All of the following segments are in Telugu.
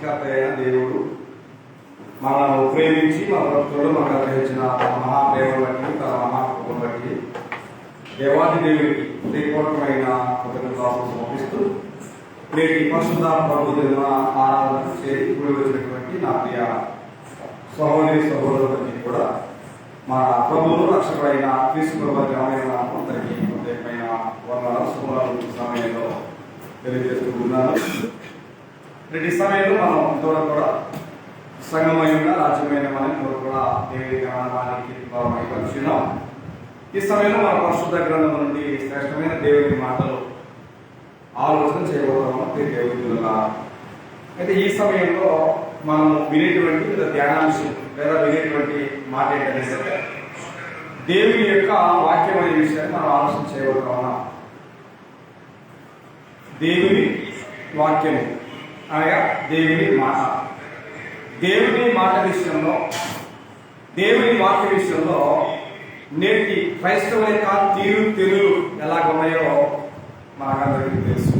సృష్టికర్త అయిన దేవుడు మనల్ని ప్రేమించి మన భక్తులు మనకు గ్రహించిన మహాప్రేమ బట్టి తన మహాకృపను బట్టి దేవాది దేవుడికి హృదయపూర్వకమైన కృతజ్ఞతలు సమర్పిస్తూ నేటి పరిశుద్ధ ప్రభు దిన ఆరాధన చేసి కూడి వచ్చినటువంటి నా ప్రియ సహోదరి సహోదరులకి కూడా మన ప్రభువును రక్షకుడైన క్రీస్తు ప్రభు గ్రామైన అందరికీ ప్రత్యేకమైన వర్ణాల శుభాలు సమయంలో తెలియజేస్తున్నాను. ప్రతి సమయంలో మనం ఇంతవరకు కూడా సంగమైన రాజ్యమైన మనం కూడా దేవుడి జ్ఞానానికి పరిశీలన. ఈ సమయంలో మన పరిశుద్ధ గ్రంథం నుండి శ్రేష్టమైన దేవుడి మాటలు ఆలోచన చేయబోతున్నాము. దేవుడి అయితే ఈ సమయంలో మనం వినేటువంటి ధ్యానాంశం లేదా వినేటువంటి మాట ఏంటంటే సరే దేవుని యొక్క వాక్యం అనే విషయాన్ని మనం ఆలోచన చేయబోతున్నాం. దేవుని వాక్యము అనగా దేవుని మాట. దేవుని మాట విషయంలో దేవుని వాక్య విషయంలో నేటి క్రైస్తవుల యొక్క తీరు తెలుగు ఎలాగున్నాయో మనకందరికీ తెలుసు.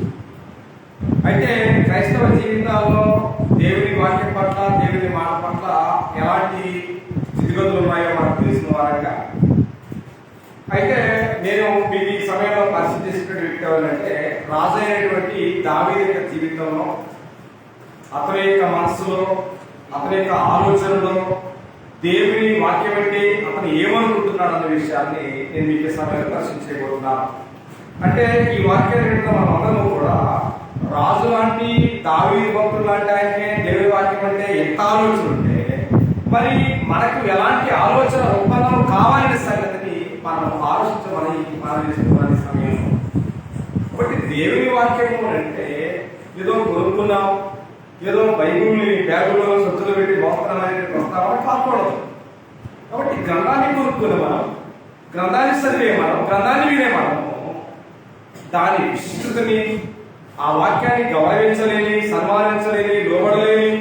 అయితే క్రైస్తవ జీవితాల్లో దేవుని వాక్యం పట్ల దేవుని మాట పట్ల ఎలాంటి స్థితిగతులు ఉన్నాయో మనకు తెలిసిన వారంగా అయితే నేను మీకు ఈ సమయంలో పరిస్థితి చేసినటువంటి వ్యక్తి ఎవరంటే రాజు అయినటువంటి దావీదు యొక్క జీవితంలో అతని యొక్క మనస్సులో అతని యొక్క ఆలోచనలో దేవుని వాక్యం అంటే అతను ఏమనుకుంటున్నాడు అన్న విషయాన్ని నేను మీకు ఈ సమయంలో దర్శించబోతున్నాను. అంటే ఈ వాక్యాన్ని మనం అందరం కూడా రాజు లాంటి దావీదు భక్తులు లాంటి ఆయనకే దేవుని వాక్యం అంటే ఎంత ఆలోచన ఉంటే మరి మనకు ఎలాంటి ఆలోచన ఒప్పందం కావాలనే సంగతిని మనం ఆలోచించమని సమయం. కాబట్టి దేవుని వాక్యము అంటే ఏదో కొనుక్కున్నాం, ఏదో బైబుల్ని బ్యాగులో సొత్తులు పెట్టి మోస్తామని వస్తామని కాకూడదు. కాబట్టి గ్రంథాన్ని కొనుక్కునే మనం, గ్రంథాన్ని చదివే మనం, గ్రంథాన్ని వినే మనము దాని విశిష్టతని ఆ వాక్యాన్ని గౌరవించలేని, సన్మానించలేని, లోబడలేని,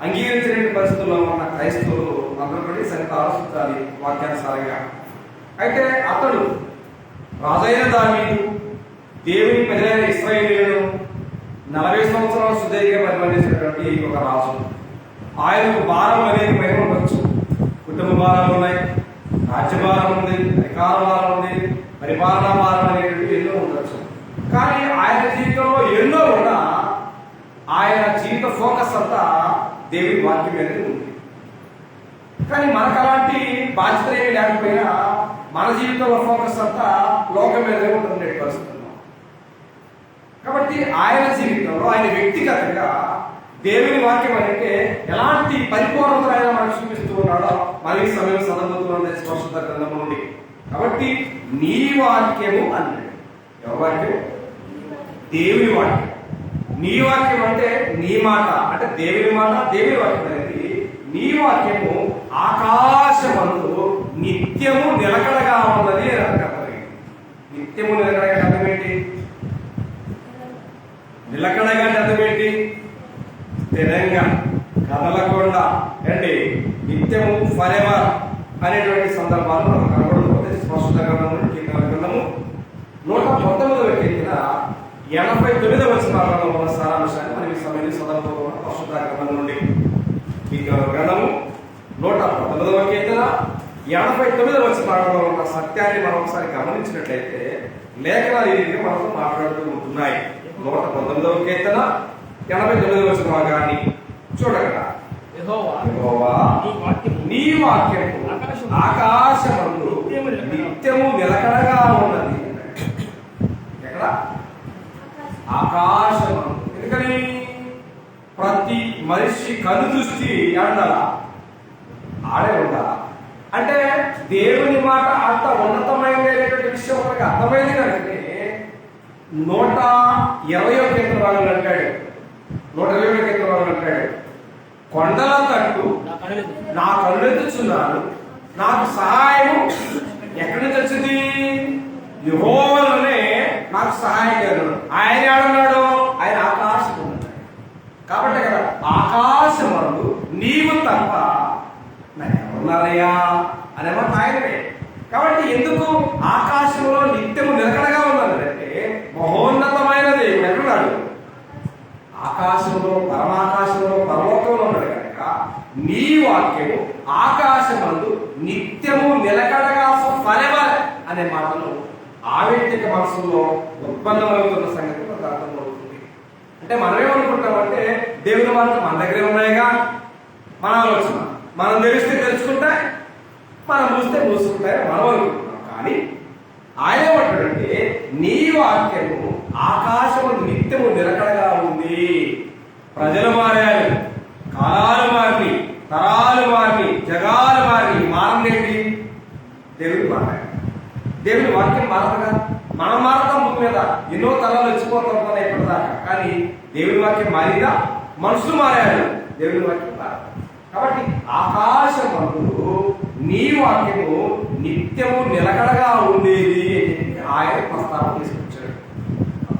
అంగీకరించలేని పరిస్థితుల్లో ఉన్న క్రైస్తవులు అందరూ కూడా సరిగ్గా ఆలోచించాలి వాక్యానుసారంగా. అయితే అతడు రాజైన దావీదు దేవుని ప్రజలైన ఇశ్రాయేలీయులను 40 సంవత్సరాలు సుదీర్ఘంగా పరిపాలించినటువంటి ఒక రాజు. ఆయనకు భారం అనేది పైన ఉండొచ్చు. కుటుంబ భారాలు ఉన్నాయి, రాజ్య భారం ఉంది, అధికార భారం ఉంది, పరిపాలనా భారం అనేటువంటి ఎన్నో ఉండొచ్చు. కానీ ఆయన జీవితంలో ఎన్నో ఉన్నా ఆయన జీవిత ఫోకస్ అంతా దేవుని వాక్యం అనేది ఉంది. కానీ మనకు అలాంటి బాధ్యత ఏమీ లేకపోయినా మన జీవితంలో ఫోకస్ అంతా లోకం మీదే ఉంటుంది పరిస్థితుల్లో. కాబట్టి ఆయన జీవితంలో ఆయన వ్యక్తిగతంగా దేవుని వాక్యం అంటే ఎలాంటి పరిపూర్ణత ఆయన మనకు చూపిస్తూ ఉన్నాడో మన ఈ సమయం సందర్భంలో స్పష్టత గ్రంథం నుండి. కాబట్టి నీ వాక్యము అన్నాడు. ఎవరి వాక్యం? దేవుని వాక్యం. నీ వాక్యం అంటే నీ మాట, అంటే దేవుని మాట, దేవుని వాక్యం అనేది నీ వాక్యము ఆకాశమందు నిత్యము నిలకడగా ఉన్నది అని అర్థం. నిత్యము నిలకడగా అర్థం ఏంటి? నిలకడగా అర్థం ఏంటి? స్థిరంగా, కదలకుండా, అంటే నిత్యము ఫరెవర్ అనేటువంటి సందర్భాలు మనం కనబడుతుంది. స్పష్ట గ్రంథము, కీర్తన గ్రంథము 119వ కీర్తన 89వ వచనంలో ఉన్న సారాంశాన్ని మనం ఈ సమయంలో సందర్భంలో పరిశుద్ధ గ్రంథం నుండి కీర్తన గ్రంథము 119వ కీర్తన 89వ వచనంలో ఉన్న సత్యాన్ని మనం ఒకసారి గమనించినట్లయితే లేఖనాలు ఈ రీతిగా మనతో మాట్లాడుతూ ఉంటున్నాయి. 119వ కీర్తన 89వ వచన భాగాన్ని చూడగలరా? యెహోవా నీ వాక్యము ఆకాశమందు నిత్యము నిలకడగా ఉన్నది. ఎక్కడ? ఆకాశమందు. ఎందుకని? ప్రతి మనిషి కను దృష్టి అంటారా ఆడే ఉండాలా. అంటే దేవుని మాట అంత ఉన్నతమైనటువంటి విషయం మనకి అర్థమైంది కనుక 120వ కీర్తన భాగంలో అంటాడు, 120వ కీర్తన భాగంలో అంటాడు, కొండల తట్టు నా కళ్ళెత్తుచున్నాను, నాకు సహాయం ఎక్కడి నుంచి వచ్చింది? యెహోవానే నాకు సహాయం కలుగును. ఆయన ఏడన్నాడు? ఆయన ఆకాశం ఉన్నాడు. కాబట్టి కదా ఆకాశమందు నీవు తప్ప ఉన్నారయ్యా అనేమాట ఆయననే. కాబట్టి ఎందుకు ఆకాశంలో నిత్యము నిలకడగా ఉన్నదంటే మహోన్నతమైనది ఎక్కడున్నాడు? ఆకాశంలో, పరమాకాశంలో, పరమ వాక్యము ఆకాశమందు నిత్యము నిలకడగా ఫలెవర్ అనే మాటలు ఆవేదిక మనసులో ఉత్పన్నమవుతున్న సంగతి మనకు అర్థమవుతుంది. అంటే మనమేమనుకుంటామంటే దేవుని మాటలు మన దగ్గరే ఉన్నాయిగా, మన ఆలోచన మనం తెలిస్తే తెలుసుకుంటాయి, మనం చూస్తే మూసుకుంటాయి మనం అనుకుంటున్నాం. కానీ ఆయన ఏమంటాడంటే నీ వాక్యము ఆకాశము నిత్యము నిలకడగా ఉంది. ప్రజలు మారారు, కాలాలు మారి, తరాలు మారి, జగాలు మారి, మారండి దేవుడు మారాడు. దేవుడి వాక్యం మారదుగా, మనం మారతాం భూమి మీద, ఎన్నో తరాలు వచ్చిపోతాం ఇప్పటిదాకా. కానీ దేవుడి వాక్యం మారిందా? మనుషులు మారారు, దేవుడి వాక్యం మారారు. కాబట్టి ఆకాశమందు నీ వాక్యము నిత్యము నిలకడగా ఉండేది ఆయన ప్రస్తావన తీసుకొచ్చాడు.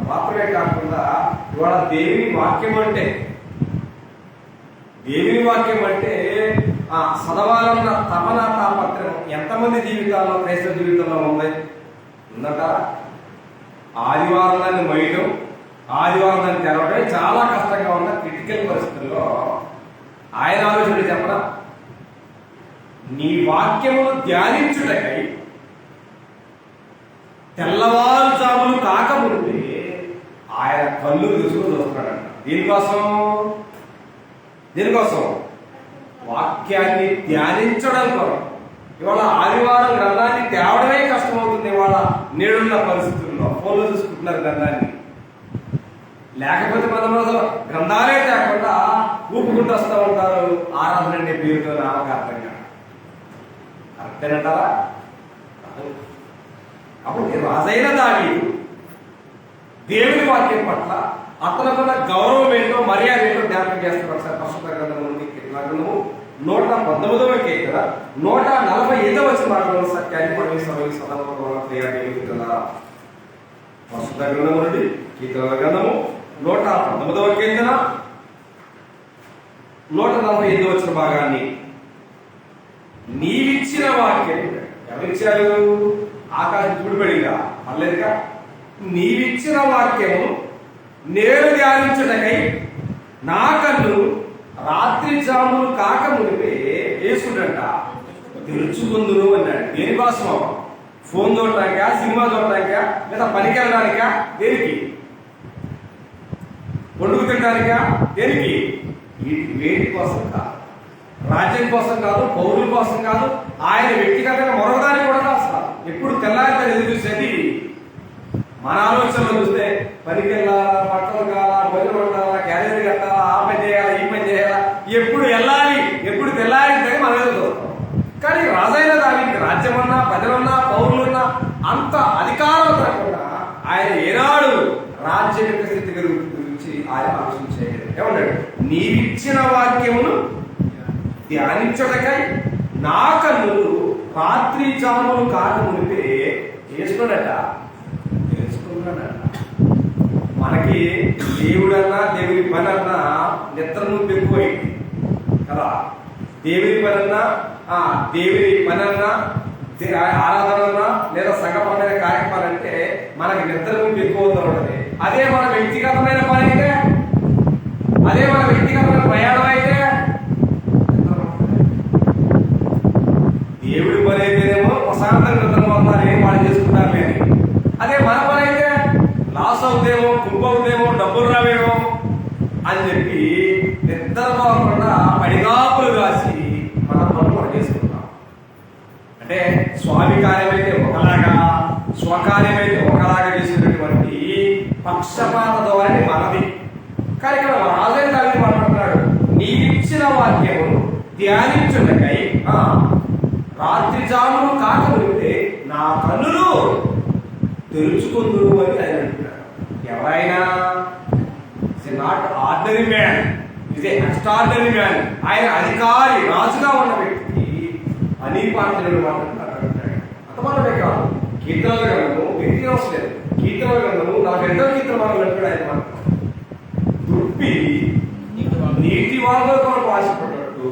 మాత్రమే కాకుండా ఇవాళ దేవుని వాక్యం అంటే చదవాలన్న తపన తాపత్రం ఎంతమంది జీవితాల్లో, క్రైస్తవ జీవితంలో ఉందట. ఆదివారం దాన్ని మొయ్యడం, ఆదివారం దాన్ని తెరవడం చాలా కష్టంగా ఉన్న క్రిటికల్ పరిస్థితుల్లో ఆయన ఆలోచన చెప్పరా, నీ వాక్యమును ధ్యానించుటకై తెల్లవారుజాములు కాకముందే ఆయన కళ్ళు తెలుసుకుని చూస్తున్నాడంట. దీనికోసం వాక్యాన్ని ధ్యానించడం కొరకు. ఇవాళ ఆదివారం గ్రంథాన్ని తేవడమే కష్టమవుతుంది. ఇవాళ నేడున్న పరిస్థితుల్లో ఫోన్లో చూసుకుంటున్నారు గ్రంథాన్ని. లేకపోతే అసలు గ్రంథాలే తేకుండా ఊపుకుంటూ వస్తూ ఉంటారు ఆరాధన అనే పేరుతో నామకార్థంగా. కరెక్టేనంటారా? కాబట్టి రాజైన దావీదు దేవుని వాక్యం పట్ల అతనుకున్న గౌరవం ఏంటో, మర్యాద ఏంటో జ్ఞాపకం చేస్తారు. ఒకసారి పరిశుద్ధ గ్రంథం నుండి కీర్తన గ్రంథము 119వ కీర్తన 145వ వచనం సత్యాన్ని మనం ఈ సందర్భంలో తెలియజేయగలుగుతున్నా. పరిశుద్ధ గ్రంథం నుండి కీర్తన గ్రంథము 119వ కీర్తన 145వ వచన భాగాన్ని, నీవిచ్చిన వాక్యం ఎవరిచ్చారు? ఆకాశం చూడబడిగా పర్లేదుగా. నీవిచ్చిన వాక్యము నేను ధ్యానించటకై నా కన్ను రాత్రి జాములు కాక మునిపే యేసుడంట తెరుచుకుందును అన్నాడు. దేనికోసం? ఫోన్ చూడటానికా, సినిమా చూడటానికా, లేదా పనికి వెళ్ళడానికా? దేనికి? వండుకు తినడానికా? దేనికి? వేటి కోసం కాదు, రాజ్యం కోసం కాదు, పౌరుల కోసం కాదు, ఆయన వ్యక్తిగతంగా మరొకదానికి కూడా కాదు. ఎప్పుడు తెల్లారితే ఎదురు చూసేది మన ఆలోచనలో చూస్తే పనికి వెళ్ళాలా, బట్టలు కావాలా, భోజనం వండాలా, క్యారేజీ కట్టాలా, ఆ పని చేయాలా, ఈ పని చేయాలా, ఎప్పుడు వెళ్ళాలి, ఎప్పుడు తెల్లారిందని మనం ఎదుగుతాం. కానీ రాజైన దానికి రాజ్యం ఉన్నా, ప్రజలున్నా, పౌరులున్నా అంత అధికారం లేకుండా ఆయన ఏనాడు రాజ్యం యొక్క స్థితి గురించి ఆయన ఆలోచించేది. ఏమన్నాడు? నీవిచ్చిన వాక్యమును ధ్యానించటకై నా కన్నులు రాత్రి జాములు కాక మునిపే చేసుకున్నట తెలుసుకున్నాడట. మనకి దేవుడన్నా, దేవుని పని అన్నా నిద్రను ఎక్కువైంది కదా. దేవుని పని అన్నా, ఆరాధన అన్నా, లేదా సంఘపరమైన కార్యక్రమాలు అంటే మనకి నిద్రను ఎక్కువ ఉంటుంది. అదే మన వ్యక్తిగతమైన పని అయితే, అదే మన వ్యక్తిగతమైన ప్రయాణం అయితే దేవుడి పని అయితేనేమో ప్రశాంతంగా నిద్రపోతున్నారు, ఏం వాళ్ళు చేసుకుంటారు అని. అదే మన పని అయితే లాస్ అవుతేమో, కుంపు అవుతేమో, డబ్బులు రావేమో అని చెప్పి నిద్రపోకుండా పడిగాపులు కాసి మన పనులు మనం చేసుకుంటాం. అంటే స్వామి కార్యమైతే ఒకలాగా, స్వకార్యమైతే ఒకలాగా చేసినటువంటి పక్షపాత ధోరణి మనది. కానీ ఇక్కడ రాజైన దాన్ని మాట్లాడుతున్నాడు, నీవిచ్చిన వాక్యమును ధ్యానించుటకై రాత్రి జాములు కాక మునిపే నా కన్నులు తెరుచుకుందురు అని ఆయన అంటున్నాడు. ఎవరైనా not ordinary man, is a extraordinary man. ఆయన అధికారి, రాజుగా ఉన్న వ్యక్తి అనీపాంతరుడు మాట్లాడుతున్నాడు. అంతమానమే కాదు, కీర్తనల గ్రంథము వ్యక్తి అవసరం లేదు. కీర్తనల గ్రంథము 42వ కీర్తన మనం అంటాడు ఆయన మాట. దుప్పి నీటి వాళ్ళ కొరకు ఆశపడ్డట్టు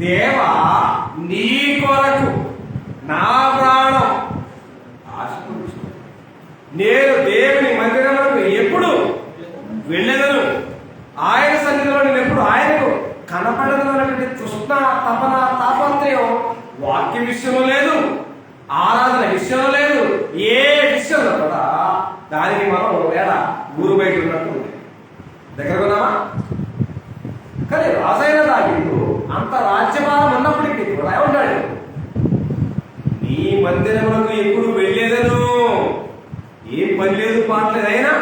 దేవా నీ కొరకు నా ప్రాణం ఆశపడుచు నేను దేవుని మందిరంలో ఎప్పుడు వెళ్ళెదను, ఆయన సన్నిధిలో నేను ఎప్పుడు ఆయనకు కనపడదు అన్నటువంటి రకమైనటువంటి తృష్ణ, తపన, తాపత్రయం వాక్య విషయంలో లేదు, ఆరాధన విషయంలో లేదు, ఏ విషయంలో కూడా దానికి మనం వేళ ఊరు బయట ఉన్నట్టు ఉంది. దగ్గర ఉన్నామా? కానీ రాజైన దావీదు అంత రాజ్యభారం ఉన్నప్పటికీ కూడా ఏమన్నాడు? నీ మందిరములకు ఎప్పుడు వెళ్ళేదను, ఏం పని లేదు పాటలేదు, అయినా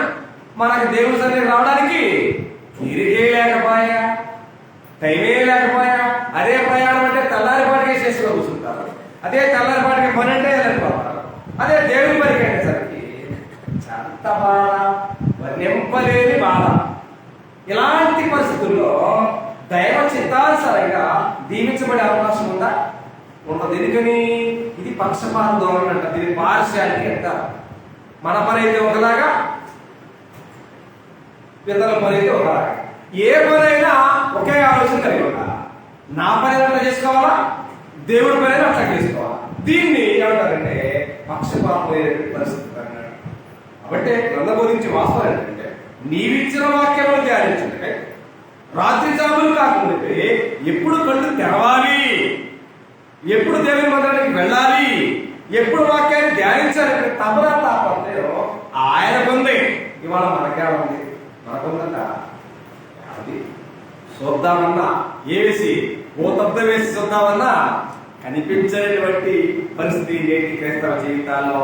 మనకు దేవుడి సన్నిధికి రావడానికి తీరికే లేకపోయా, టైమే లేకపోయా. అదే ప్రయాణం అంటే తెల్లారిపాటికే చేసుకుని కూర్చుంటారు, అదే తెల్లారిపాటికి పని అంటే వెళ్ళిపోతారు, అదే దేవుడి పనికి అనేసరికి ఎంత బాధ, నింపలేని బాధ. ఇలాంటి పరిస్థితుల్లో దైవ చిత్తానుసారంగా దీవించబడే అవకాశం ఉందా? ఉండదు. ఎందుకని? ఇది పక్షపాత ధోరణి అంట, దీన్ని పార్షియాలిటీ అంటారు. మన పని అయితే ఒకలాగా, ఇతరుల పని అయితే ఒకలాగా. ఏ పనైనా ఒకే ఆలోచన కలిగి ఉండాలి. నా పని అట్లా చేసుకోవాలా, దేవుడి పని అట్లా చేసుకోవాలా. దీన్ని ఏమంటారంటే పక్షపాతమైన పరిస్థితి అన్నాడు. కాబట్టి గ్రంథం గురించి వాస్తవం ఏంటంటే నీవిచ్చిన వాక్యంలో ధ్యానించండి. రాత్రి జాములు కాకుండా ఎప్పుడు కళ్ళు తెరవాలి, ఎప్పుడు దేవుని మందిరానికి వెళ్ళాలి, ఎప్పుడు వాక్యాన్ని ధ్యానించాలి తపన తాపత్రయం ఆయన పొందే. ఇవాళ మనకే ఉంది, మనకుందంట. అది చూద్దామన్నా ఏవేసి భూతబ్దం వేసి చూద్దామన్నా కనిపించేటువంటి పరిస్థితి నేటి క్రైస్తవ జీవితాల్లో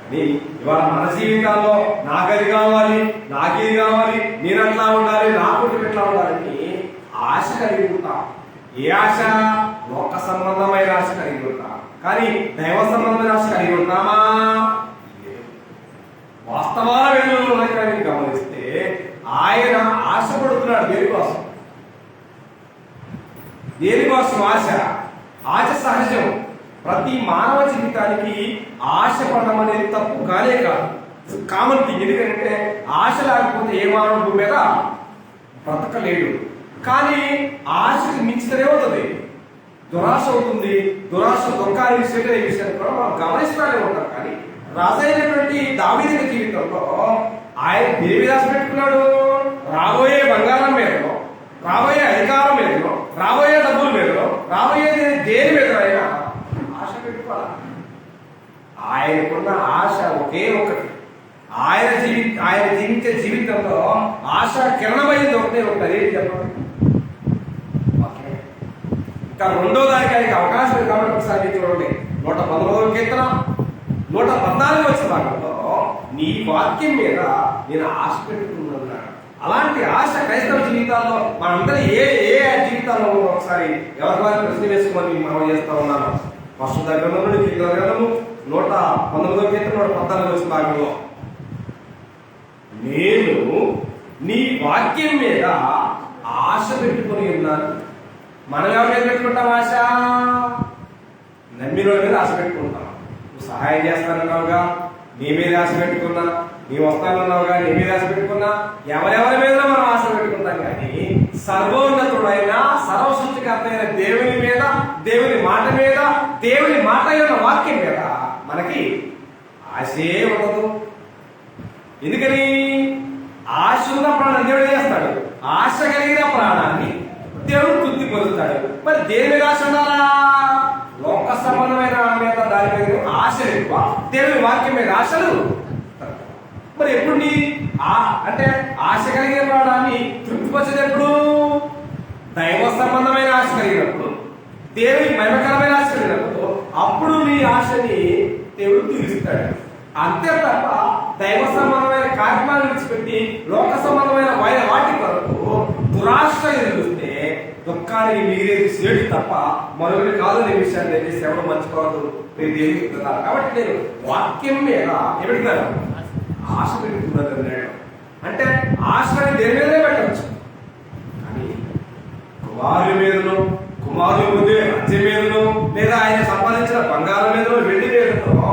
అని ఇవాళ మన జీవితాల్లో నాకది కావాలి, నాకేది కావాలి, నేను అట్లా ఉండాలి, నా కుటుంబం ఎట్లా ఉండాలని ఆశ కలిగి ఉంటాం. ఏ ఆశ? లోక సంబంధమైన ఆశ కలిగి ఉంటాం. కానీ దైవ సంబంధమైన ఆశ కలిగి ఉంటామా? వాస్తవాల వెలుగులో గమనిస్తే ఆయన ఆశపడుతున్నాడు దేనికోసం? దేనికోసం ఆశ? ఆశ సహజం. ప్రతి మానవ జీవితానికి ఆశ పడడం అనేది తప్పు కానే కాదు, కామన్ థింగ్. ఎందుకంటే ఆశ లేకపోతే ఏ మానవుడు భూమి మీద బ్రతకలేడు. కానీ ఆశకు మించితేనే అవుతుంది, దురాశ అవుతుంది. దురాశ దుఃఖానికి స్వీకరించే విషయాన్ని కూడా మనం గమనిస్తూనే ఉంటాం. కానీ రాజైనటువంటి దావీదు జీవితంలో ఆయన దేవి ఆశ పెట్టుకున్నాడు? రాబోయే బంగారం మీదలో, రాబోయే అధికారం మీదలో, రాబోయే డబ్బుల మీదలో, రాబోయే దేని మీద ఆయన ఆశ పెట్టుకోవాలి. ఆయనకున్న ఆశ ఒకే ఒకటి. ఆయన జీవించే జీవితంలో ఆశ కిరణమైంది ఒకటే ఒకటి. ఏంటి చెప్పండి? ఇంకా రెండో దానికి ఆయనకి అవకాశం ఉంది కాబట్టి ఒకసారి చూడండి. 119వ కీర్తన 114 వచ్చిన భాగంలో నీ వాక్యం మీద నేను ఆశ పెట్టుకున్నాను. అలాంటి ఆశ క్రైస్తవ జీవితాల్లో మనందరూ ఏ ఏ జీవితాల్లో ఒకసారి ఎవరి వారి ప్రశ్న వేసుకొని మనం చేస్తా ఉన్నాను. ఫస్ట్ దగ్గర నుండి కీర్తన గ్రంథము 119వ కీర్తన 114 వచ్చిన భాగంలో నేను నీ వాక్యం మీద ఆశ పెట్టుకుని ఉన్నాను. మనం ఎవరి మీద పెట్టుకుంటాం ఆశ? నమ్మిన మీద ఆశ పెట్టుకుంటాం. నువ్వు సహాయం చేస్తానన్నావుగా, నీ మీద ఆశ పెట్టుకున్నా. నీ వస్తానన్నావుగా, నీ మీద ఆశ పెట్టుకున్నా. ఎవరెవరి మీద మనం ఆశ పెట్టుకుంటాం. కానీ సర్వోన్నతుడైన సర్వసృష్టికర్త అయిన దేవుని మీద, దేవుని మాట మీద, దేవుని మాట యొక్క వాక్యం మీద మనకి ఆశే ఉండదు. ఎందుకని? ఆశ ఉన్న ప్రాణం దేవుడు చేస్తాడు. ఆశ కలిగిన ప్రాణాన్ని దేవుడు తృప్తి పొందుతాడు. మరి దేని మీద ఆశ ఉండాలా? లోక సంబంధమైన మీద, దాని మీద ఆశలు ఎక్కువ, దేవుని వాక్యం మీద ఆశలు. మరి ఎప్పుడు నీ అంటే ఆశ కలిగిన ప్రాణాన్ని తృప్తిపరిచేది ఎప్పుడు? దైవ సంబంధమైన ఆశ కలిగినప్పుడు, దేవుని మహిమకరమైన ఆశ కలిగినప్పుడు, అప్పుడు నీ ఆశని దేవుడు తీరుస్తాడు. అంతే తప్ప దైవ సంబంధమైన కార్యక్రమాలు విడిచిపెట్టి లోక సంబంధమైన వాటి కొరకు దురాశ ఎదురుస్తే దుఃఖానికి మిగిలేది సేడు తప్ప మరొకటి కాదు. అనే విషయాన్ని దయచేసి ఎవరు మర్చిపోవద్దు. కాబట్టి నేను వాక్యం మీద ఏమిటాను ఆశ పెట్టుకున్నాను. అంటే ఆశని దేని మీదనే పెట్టవచ్చు. కానీ కుమారుల మీదను, కుమారుల ముందే రాజ్యం మీదను, లేదా ఆయన సంపాదించిన బంగారం మీదను, వెండి మీదను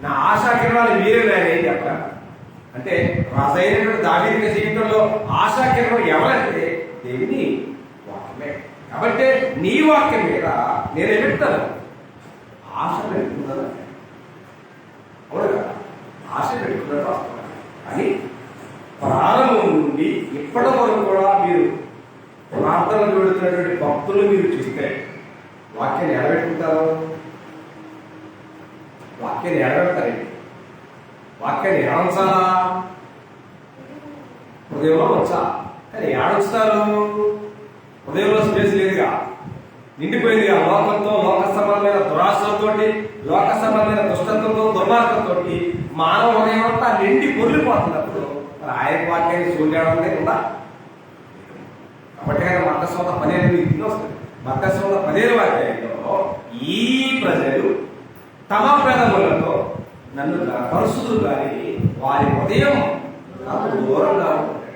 నా ఆశా కిరణాలు మీరే ఏం చెప్పారు అంటే రాజైనటువంటి దావీదు జీవితంలో ఆశా కిరణం ఎవరంటే దేవుని వాక్యమే. కాబట్టి నీ వాక్యం మీద నేను ఎదుగుతాను, ఆశ పెట్టుకున్నాను. అవును కదా, ఆశ పెట్టుకున్నాను వాస్తవం. కానీ ప్రారంభం నుండి ఇప్పటి వరకు కూడా మీరు ప్రార్థనలు పెడుతున్నటువంటి భక్తులు మీరు చూస్తే వాక్యాన్ని ఎడబెట్టుకుంటారు, వాక్యాన్ని ఎడబెడతారండి. వాక్యాన్ని ఏడంచాలా? హృదయంలో వచ్చా, కానీ ఏడొచ్చుతారు. హృదయంలో స్పేస్ లేదుగా, నిండిపోయింది ఆ లోకంతో, లోక సంబంధమైన దురాశలతో, లోక సంబంధమైన దుష్టత్వంతో, దుర్మార్గంతో మానవ హృదయం అంతా నిండి పొర్లిపోతున్నప్పుడు మరి ఆయన వాక్యాన్ని చూడడం ఉందా? కాబట్టి ఆయన మత్తస్వార్థ 15 వస్తుంది. మత్తస్వార్థ 15 వాక్యంలో ఈ ప్రజలు తమ పెదవులతో నన్ను పరిశుద్ధులు కానీ వారి హృదయం నాకు దూరంగా ఉంటుంది.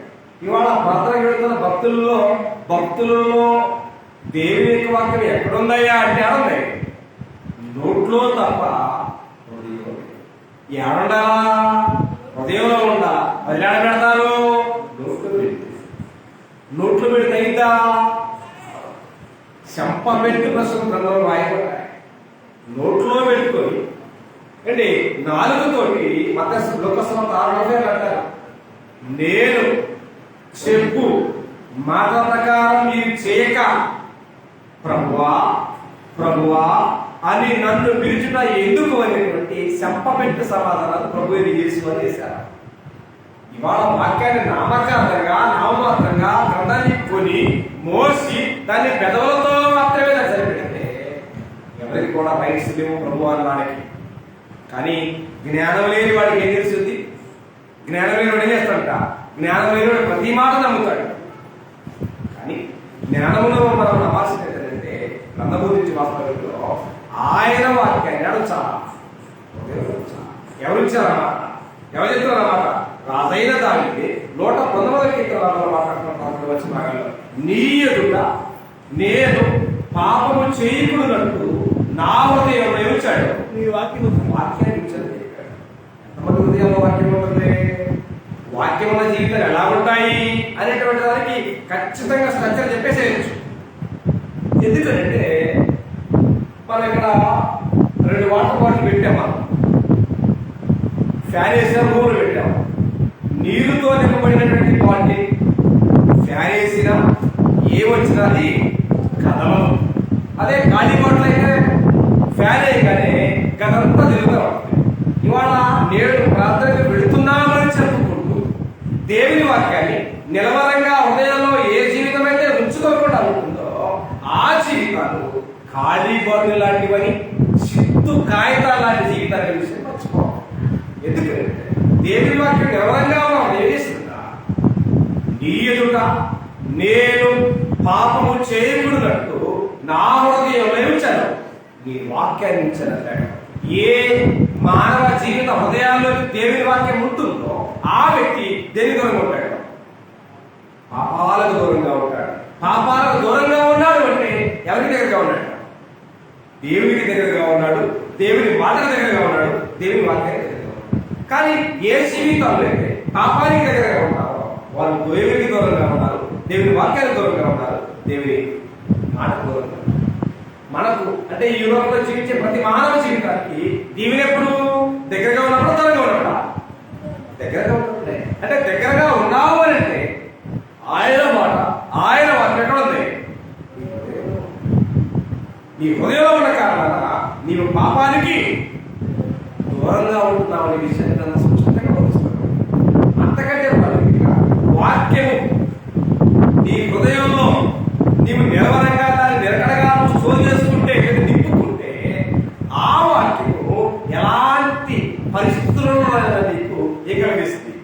ఇవాళ ప్రార్థన పెడుతున్న భక్తులలో దేవుని యొక్క వాక్యం ఎక్కడుందయ్యా అంటే ఉంది, నోట్లో తప్ప హృదయం. ఏడుండాలా? హృదయంలో ఉండాలా? అది ఏడ పెడతారు? నోట్లో పెడితే అయిద్దా? చెంప పెట్టి ప్రస్తుతం గ్రంథంలో రాయబడ్డాయి. నోట్లో పెట్టుకొని అంటే నాలుగుతోటి లోకసభ 6 అంటారు, నేను చెప్పు మాట ప్రకారం మీరు చేయక ప్రభువా ప్రభువా అని నన్ను పిలుచుట ఎందుకు అనేటువంటి చెంపపెట్టి సమాధానాలు ప్రభు చేసుకొని చేశారు. ఇవాళ వాక్యాన్ని నామమాత్రంగా గ్రంథాన్ని కొని మోసి దాన్ని పెదవులతో మాత్రమే సరిపెడితే ఎవరికి కూడా రైట్స్ లేవు ప్రభు అన్నాడికి. కానీ జ్ఞానం లేని వాడికి ఏం తెలుస్తుంది? జ్ఞానం లేని వాడు ఏం చేస్తాడంట? జ్ఞానం లేని వాడు ప్రతి మాట నమ్ముతాడు. కానీ జ్ఞానంలో మనం నమ్మాల్సింది ఏంటంటే గ్రంథము నుంచి వాస్తవంలో ఆయన వాక్యాన్ని అడుగుతారా? ఎవరు ఇచ్చారన్నమాట? ఎవరు చెప్తారన్నమాట? రాజైన దానికి 119 కీర్తనలో మాట్లాడుతున్న వచ్చిన భాగంలో నీ ఎదుట నేను పాపము చేయకూడనట్టు నా హృదయం ఉంచాడు, నీ వాక్యాన్ని ఉంచాడు. ఎంతమంది హృదయంలో వాక్యం ఉంటుంది? వాక్యం ఉన్న జీవితాలు ఎలా ఉంటాయి అనేటువంటి దానికి ఖచ్చితంగా స్ట్రక్చర్ చెప్పేసేయచ్చు. ఎందుకంటే మనం ఇక్కడ 2 వాటర్ బాటిల్ పెట్టాం, మనం ఫ్యాన్ వేసిన రూములు పెట్టాం, నీరుతో నింపబడినటువంటి బాటిల్ ఫ్యాన్ వేసినా ఏమొచ్చినా అది కదలదు. అదే ఖాళీ బాటిల్ అయితే ఫ్యాన్ వేయగానే గదంతా తిరుగుతూ ఉంటుంది. ఇవాళ నేడు ప్రార్థనకు వెళుతున్నామని చెప్పుకుంటూ దేవుని వాక్యాన్ని నిలవరంగా హృదయంలో ఏ జీవితం అయితే ఉంచుకోకుండా ఉంటుందో ఆ జీవితాలు ఖాళీ బాటిల్ లాంటివని, చిత్తు కాగితాలు లాంటి జీవితాల విషయం మర్చిపోవాలి. ఎందుకంటే దేవుని వాక్యం నిలవరంగా ఉన్నాం ఏం చేస్తుందా? నీ ఎదుట నేను పాపము చేయకూడనట్టు నా హృదయంలో ఉంచాను, నీ వాక్యాన్ని ఉంచాను. ఏ మానవ జీవిత హృదయాల్లో దేవుని వాక్యం ఉంటుందో ఆ వ్యక్తి దేని దూరంగా ఉంటాడు? పాపాలకు దూరంగా ఉంటాడు. పాపాలకు దూరంగా ఉన్నాడు అంటే ఎవరికి దగ్గరగా ఉన్నాడు? దేవునికి దగ్గరగా ఉన్నాడు, దేవుని మాటకు దగ్గరగా ఉన్నాడు, దేవుని వాక్యానికి దగ్గరగా ఉన్నాడు. కానీ ఏ జీవితంలో అయితే పాపానికి దగ్గరగా ఉన్నారో వాళ్ళు దేవునికి దూరంగా ఉన్నారు, దేవుని వాక్యానికి దూరంగా ఉన్నారు, దేవుని మాటకు దూరంగా ఉన్నారు. మనకు అంటే ఈ యూరోప్లో జీవించే ప్రతి మానవ జీవితానికి దీవెన ఎప్పుడు దగ్గరగా ఉన్నప్పుడు దూరంగా ఉన్నప్పుడు దగ్గరగా ఉంటుంది. అంటే దగ్గరగా ఉన్నావు అని అంటే ఆయన మాట ఆయన వాక్యం ఎక్కడ ఉంది? నీ హృదయంలో ఉన్న కారణాన నీవు పాపానికి దూరంగా ఉంటున్నావు అనే విషయాన్ని స్పష్టంగా తెలుస్తున్నావు. అంతకంటే వాక్యము నీ హృదయంలో నీవు నిలవరంగా దాన్ని నిలకడగా స్టోర్ చేసుకుంటే, నింపుకుంటే ఆ వాక్యము ఎలాంటి పరిస్థితుల్లో నీకు ఏకలగిస్తుంది.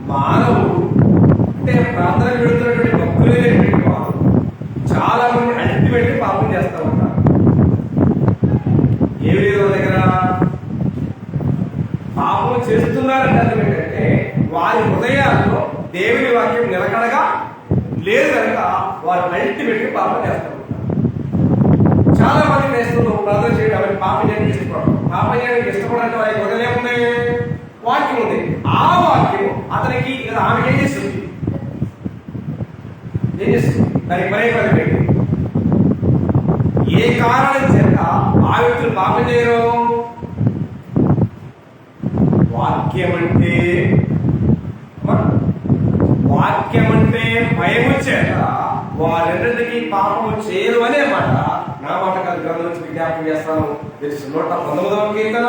మానవుడు అంటే ప్రార్థన పెడుతున్నటువంటి భక్తులైనటువంటి వారు చాలా మంది అల్టిమేట్లీ పాపం చేస్తూ ఉంటారు. ఏ విధంగా దగ్గర పాపం చేస్తున్నారంటే అర్థం ఏంటంటే వారి హృదయాల్లో దేవుని వాక్యం నిలకడగా లేదు కనుక వారు అల్టిమేట్లీ పాపం చేస్తూ ఉంటారు. చాలా మంది క్రైస్తవులు ప్రార్థన చేయడం పాపం చేయడానికి ఇష్టపడరు. పాపం చేయడానికి ఇష్టపడాలంటే వారి హృదయం ఉంది, వాక్యం ఉంది. ఆ వాక్యం అతనికి ఆమె ఏం చేస్తుంది? దానికి పదే పెట్టి ఏ కారణం చేత ఆ వ్యక్తులు పాపం చేయరు? వాక్యమంటే భయము చేత వారెన్నటికీ పాపము చేయరు అనే మాట నా మాట కాదు, గ్రంథం నుంచి విజ్ఞాపనం చేస్తాను. తెలుసు 119వ కీర్తన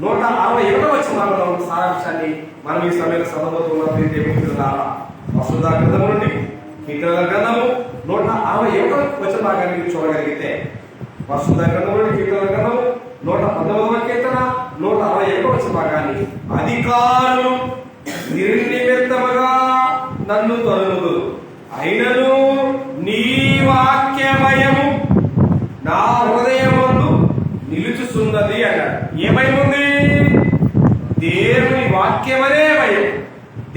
161వ వచనంలో ఉన్న సారాంశాన్ని మనం ఈ సమయంలో చదవబోతున్నాం. పరిశుద్ధ గ్రంథము నుండి కీర్తనల గ్రంథము 161వ వచన భాగాన్ని మీరు చూడగలిగితే, పరిశుద్ధ గ్రంథము నుండి కీర్తనల గ్రంథము 119వ కీర్తన 161వ వచన భాగాన్ని, అధికారులు నిర్నిమిత్తముగా నన్ను తరుముదు, అయినను నీ వాక్య భయము నా హృదయమును నిలుచుచున్నది అన్నాడు. ఏ భయం ఉంది? దేవుని వాక్యమనే భయం,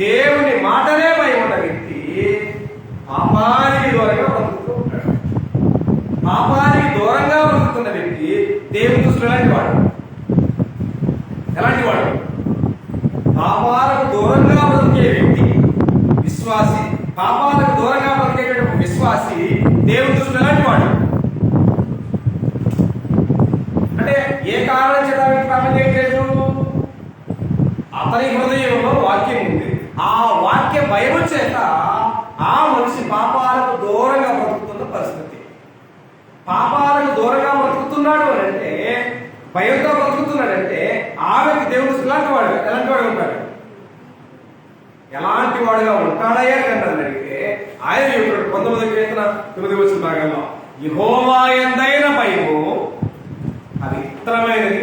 దేవుని మాటనే భయం ఉన్న వ్యక్తి పాపానికి దూరంగా బ్రతుకుతూ ఉంటాడు. పాపానికి దూరంగా బ్రతుకుతున్న వ్యక్తి దేవుని దృష్టిలో ఎలాంటి వాడు? పాపాలకు దూరంగా బ్రతికే వ్యక్తి విశ్వాసి. పాపాలకు దూరంగా బ్రతికేటువంటి విశ్వాసి దేవుని దృష్టిలో ఎలాంటి వాడు? అంటే ఏ కారణం చేత పాపం చేయట్లేదు? అతని హృదయంలో వాక్యం ఉంది. ఆ వాక్య భయం చేత ఆ మనిషి పాపాలకు దూరంగా బ్రతుకుతున్న పరిస్థితి. పాపాలకు దూరంగా బ్రతుకుతున్నాడు అంటే, భయంతో బ్రతుకుతున్నాడంటే ఆమెకి దేవుడు ఎలాంటి వాడు ఉంటాడు? ఎలాంటి వాడుగా ఉంటాడయ్యా అని అడిగితే ఆయన 19వ కీర్తన 9వ వచన భాగంలో, యెహోవా యందైన భయము పవిత్రమైనది.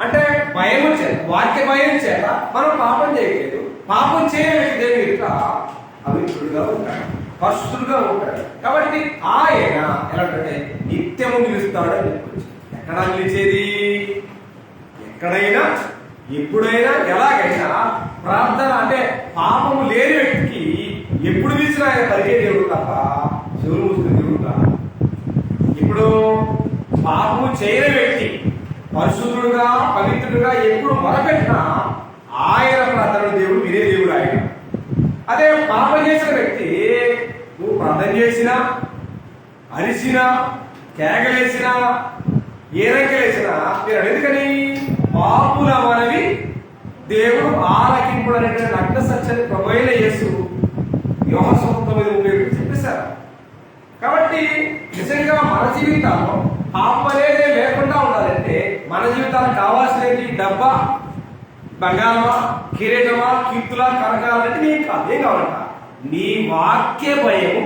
అంటే భయము చేత, వాక్య భయం చేత మనం పాపం చేయలేదు. పాపం చేయని దేవుని పవిత్రుడుగా ఉంటాడు, పరిశుద్ధుడుగా ఉంటాడు. కాబట్టి ఆయన ఎలాంటే నిత్యము నిలుస్తాడు అని చెప్పచ్చు. ఎక్కడ నిలిచేది? ఎక్కడైనా, ఎప్పుడైనా, ఎలాగైనా ప్రార్థన అంటే పాపము లేని వ్యక్తికి ఎప్పుడు పిలిచినా ఆయన పలికే దేవుడు తప్ప చెవులు మూసుకుని దేవుడు కాదు. ఇప్పుడు పాపము చేయని వ్యక్తి పరిశుద్ధుడుగా, పవిత్రుడుగా ఎప్పుడు మొరపెట్టినా ఆయన ప్రార్థన దేవుడు వినే దేవుడు ఆయన. అదే పాపం చేసిన వ్యక్తి నువ్వు ప్రార్థన చేసినా, అరిసినా, కేకలేసినా, ఏరంకెలేసినా మీరు ఎందుకని? పాపుల మనవి దేవుడు ఆలకింపుడు అనేటువంటి నగ్న సత్యాన్ని ప్రభువైన యేసు యోహాను 9:30 చెప్పేశారు. కాబట్టి నిజంగా మన జీవితాల్లో పాపం అనేది లేకుండా ఉండాలంటే మన జీవితాలకు కావాల్సినది డబ్బా, బంగారమా, కిరీటమా, కీర్తులా, కనకాలంటే నీకు కాదు. ఏం కావాలంట? నీ వాక్య భయం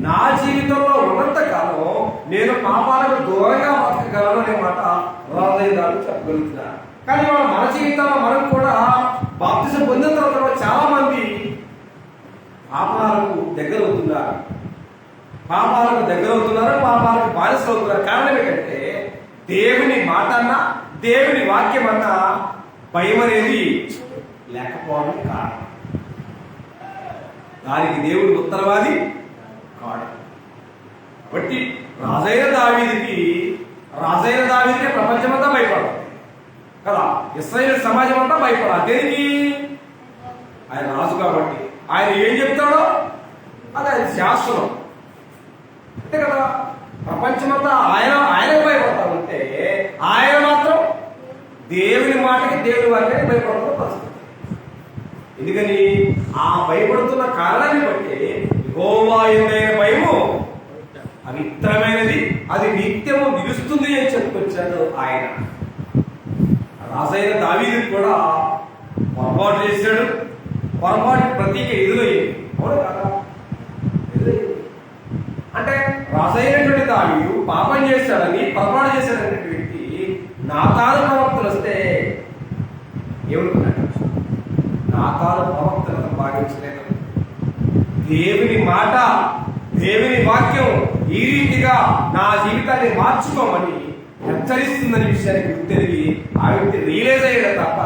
నా జీవితంలో ఉన్నంత కాలం నేను పాపాలకు దూరంగా బతకగలను అనే మాట హృదయాలు చెప్పగలుగుతున్నారు. కానీ మన జీవితంలో మనం కూడా బాప్తిజం పొందిన తర్వాత చాలా మంది పాపాలకు దగ్గర అవుతున్నారు, పాపాలకు బానిసలు అవుతున్నారు. కారణం ఏంటంటే దేవుని మాట అన్నా, దేవుని వాక్యం అన్నా భయం అనేది లేకపోవడం కారణం. దానికి దేవుడు ఉత్తరవాది కాడు. కాబట్టి రాజైన దావీదుకే ప్రపంచమంతా భయపడాలి కదా, ఇశ్రాయేలు సమాజం అంతా భయపడాలి. దేనికి? ఆయన రాజు కాబట్టి ఆయన ఏం చెప్తాడో అది ఆయన శాస్త్రం అంతే కదా. ప్రపంచమంతా ఆయన భయపడతా ఉంటే ఆయన మాత్రం దేవుని మాటకి, దేవుని వాక్యానికి భయపడుతున్న పరిస్థితి. ఎందుకని? ఆ భయపడుతున్న కారణాన్ని బట్టి యెహోవా యందైన భయము పవిత్రమైనది, అది నిత్యము నిలుస్తుంది అని చెప్పుకొచ్చాడు ఆయన. రాజైన దావీదు కూడా పొరపాటు చేశాడు. పొరపాటు ప్రతీక ఎదురయ్యింది. అవును కదా? అంటే రాజైనటువంటి దావీదు పాపం చేశాడని, పొరపాటు చేశాడనే వ్యక్తి నాతాను ప్రవక్తలు వస్తే ఏమనుకున్నాడు? నాతాను ప్రవక్తలను భావించలేదు. దేవుని మాట, దేవుని వాక్యం ఈ రీతిగా నా జీవితాన్ని మార్చుకోమని హెచ్చరిస్తుందనే విషయాన్ని గుర్తెరిగి ఆ వ్యక్తి రియలైజ్ అయ్యాడు తప్ప,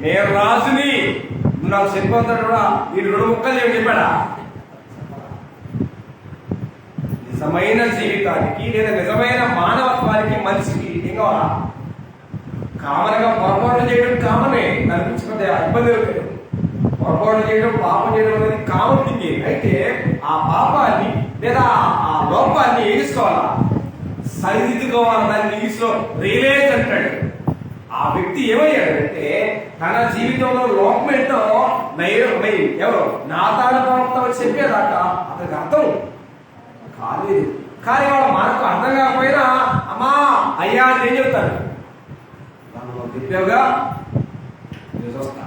నేను రాజుని, నువ్వు నాకు చెప్పొద్దాడు కూడా ఈ 2 ముక్కలు ఏమి చెప్పాడా? నిజమైన జీవితానికి లేదా నిజమైన మానవత్వానికి మనిషికి ఏం కావాలా? కామన్గా పొరపాటు చేయడం కామనే, దాని గురించి పెద్ద ఇబ్బంది లేదు. పొరపాటు చేయడం, పాపం చేయడం అనేది కామన్ థింగ్. అయితే ఆ పాపాన్ని లేదా ఆ లోపాన్ని ఏం చేసుకోవాలా? సరిదిద్దుకోవాలి. దాన్ని ఇంగ్లీష్లో రియలైజ్ అంటాడు. ఆ ఆ వ్యక్తి ఏమయ్యాడంటే తన జీవితంలో లోపం ఏంటో ఎవరు నాతాను ప్రవక్త వచ్చి చెప్పేదాకా అతనికి అర్థం కాలేదు. కానీ వాళ్ళ మనకు అర్థం కాకపోయినా అమ్మా అయ్యా అని ఏం చెప్తాడు, నన్ను చెప్పావుగా నేను చూస్తా,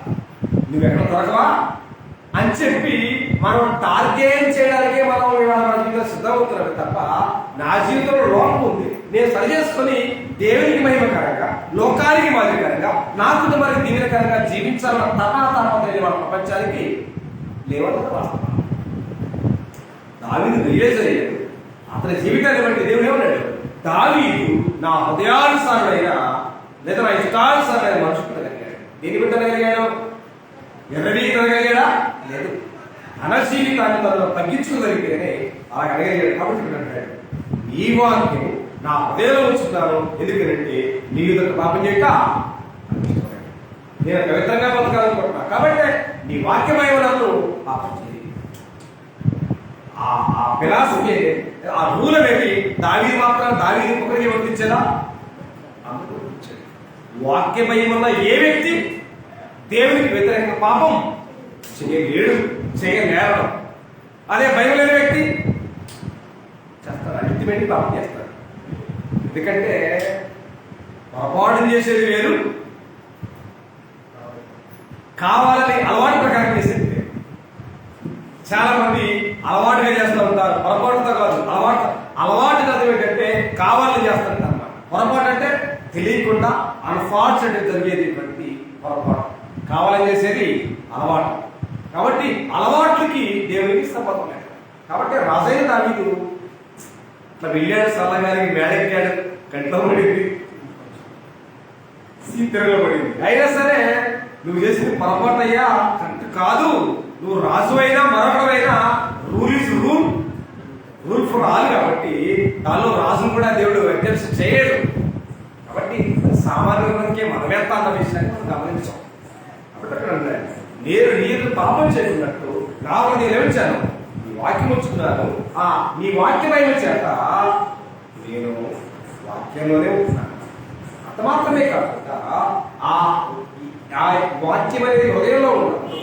నువ్వెక్కడ దొరకవా అని చెప్పి మనం టార్గెట్ చేయడానికే మనం మన జీవితం సిద్ధమవుతున్నాడు తప్ప నా జీవితంలో లోపం ఉంది, నేను సరి చేసుకొని దేవునికి మహిమకరంగా లోకానికి మాదిరికరంగా నా కుటుంబానికి దీవెనకరంగా జీవించాలన్న తపన మన ప్రపంచానికి లేవన్నది వాస్తవం. దావీదు రియలైజ్ అయ్యాడు. అతని జీవితాన్ని బట్టి దేవుడు ఏమన్నాడు, దావీదు నా హృదయానుసారుడైన లేదా నా ఇష్టానుసారుడైన మనుషులు కలిగాడు. దేని బిడ్డ కలిగాడు? ఎర్రగలిగాడా? లేదు. తన జీవితాన్ని తను తగ్గించుకోగలిగితేనే అలా కలిగాడు. కాబట్టి అంటాడు, నీ వాక్యం నా హృదయంలో ఉంచుతున్నాను, ఎందుకంటే నీ విధంగా పాపం చేయక నేను పవిత్రంగా బతకాలనుకుంటున్నా, కాబట్టి నీ వాక్యమైన నన్ను పాపం చేయి. ఆ ఫిలాసఫీ ఆ రూల్ అనేది దావీదు మాత్రం దావీదు ఒకరికి వర్తించేదా? అందుకు వాక్యమయం వల్ల ఏ వ్యక్తి దేవునికి వ్యతిరేకంగా పాపం చేయలేడు, చేయలేరు. అదే బైబిల్ అనే వ్యక్తి చేస్తాడు, అల్టిమేట్లీ పాపం చేస్తాడు. ఎందుకంటే పొరపాటు చేసేది వేరు, కావాలని అలవాటు ప్రకారం చేసేది వేరు. చాలా మంది అలవాటుగా చేస్తూ ఉంటారు, పొరపాటుతో కాదు. అలవాటు చదువు ఏంటంటే కావాలని చేస్తుంటారు అన్నమాట. పొరపాటు అంటే తెలియకుండా అన్ఫార్చునేట్ జరిగేటువంటి పొరపాటు, కావాలని చేసేది అలవాటు. కాబట్టి అలవాట్లకి దేవునికి సంబంధం లేదు. కాబట్టి రాజైన దావీదు ఇట్లా వెళ్ళాడు, సల్లగారికి మేడెక్కాడు, కంట్లో పడింది, తిరగలో పడింది. అయినా సరే నువ్వు చేసిన పొరపాటు అయ్యా కాదు, నువ్వు రాజు అయినా మరొకడైనా rule is rule, rule for all. కాబట్టి దానిలో రాజును కూడా దేవుడు అటెంప్ట్ చేయడు. కాబట్టి సామాన్యులకే మనమేంత అన్న విషయాన్ని మనం గమనించాం. కాబట్టి అక్కడ నేను పాపం చేయకున్నట్టు నాకు నేను ఏమిచ్చాను, నీ వాక్యం ఉంచుకున్నాను, నీ వాక్యమైన చేత నేను వాక్యంలోనే ఉంటున్నాను. అంత మాత్రమే కాకుండా ఆ వాక్యం అనేది హృదయంలో ఉన్నప్పుడు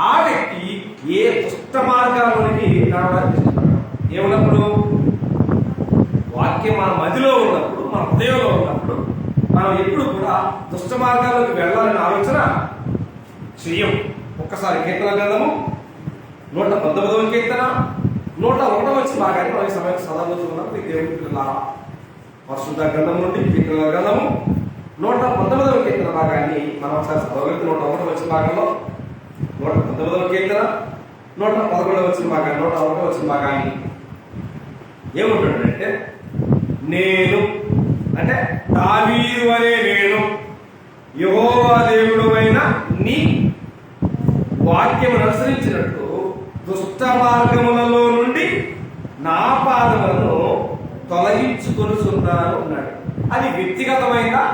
ఆ వ్యక్తి ఏ దుష్ట మార్గాల్లోనికి నడవడానికి ఏమున్నప్పుడు వాక్యం మన మదిలో ఉన్నప్పుడు, మన హృదయంలో ఉన్నప్పుడు మనం ఎప్పుడు కూడా దుష్ట మార్గాల్లోకి వెళ్ళాలని ఆలోచన చెయ్యం. ఒక్కసారి కీర్తన గ్రంథము 119వ కీర్తన 101వ వచ్చిన భాగాన్ని మనం ఈ సమయం చదవబోతున్నాం. దేవుని పిల్లలారా, పరిశుద్ధ గ్రంథం నుండి కీర్తన గ్రంథము 119వ కీర్తన భాగాన్ని మనం ఒకసారి చదవగలిగితే 101వ వచ్చిన భాగంలో 119వ కీర్తన 111వ వచ్చిన భాగాన్ని 101వ వచ్చిన భాగాన్ని ఏముంటాడంటే, నేను అంటే దావీదు అనే నేను యెహోవా దేవుడు అయిన నీ వాక్యమును అనుసరించినట్టు దుష్ట మార్గములలో నుండి నా పాదములను తొలగించుకొనుచున్నాను అన్నాడు. అది వ్యక్తిగతమైందా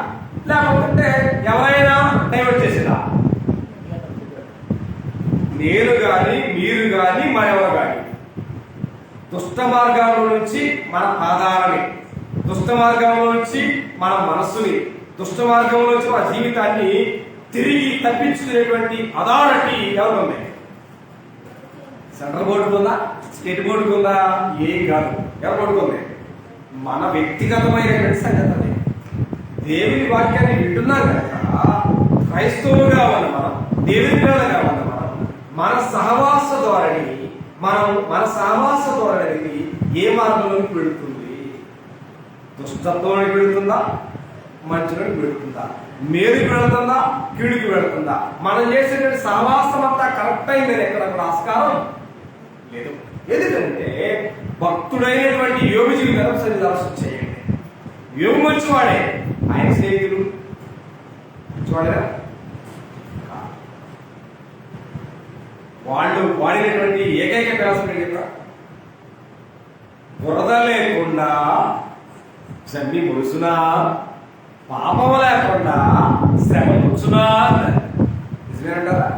లేకపోతే ఎవరైనా డైవర్ట్ చేసిందా? నేను గాని మీరు గాని మరెవరు గాని దుష్ట మార్గాల నుంచి మన పాదాలని, దుష్ట మార్గంలో నుంచి మన మనస్సుని, దుష్ట మార్గంలో నుంచి మన జీవితాన్ని తిరిగి తప్పించుకునేటువంటి అథారిటీ ఎవరు ఉంది? సెంట్రల్ బోర్డుకు ఉందా? స్టేట్ బోర్డుకు ఉందా? ఏం కాదు. ఎవరు బోర్డుకు ఉంది? మన వ్యక్తిగతమైనటువంటి సంగతి. దేవుని వాక్యాన్ని వింటున్నాం కనుక క్రైస్తవులుగా ఉన్న మనం, దేవుని పిల్లలుగా ఉన్న మనం, మన సహవాస ధోరణి ఏ మార్గంలోకి పెడుతుంది? దుష్టత్వానికి పెడుతుందా? మంచిలోకి పెడుతుందా? మేలుకి వెళుతుందా? కీడుకి వెళుతుందా? మనం చేసేటువంటి సహవాసం అంతా కరెక్ట్ అయిందని ఎక్కడ ఆస్కారం లేదు. ఎందుకంటే భక్తుడైనటువంటి యోగు జీవితం సరిదాల్సి చేయండి. యోగు మంచివాడే, ఆయన స్నేహితులు మంచివాడేనా? వాళ్ళు వాడినటువంటి ఏకైక ప్రయాసం ఏంటా? బురద లేకుండా జమ్మి మొలుసునా, పాపం లేకుండా శ్రమ వచ్చునా. నిజమేనంటారా?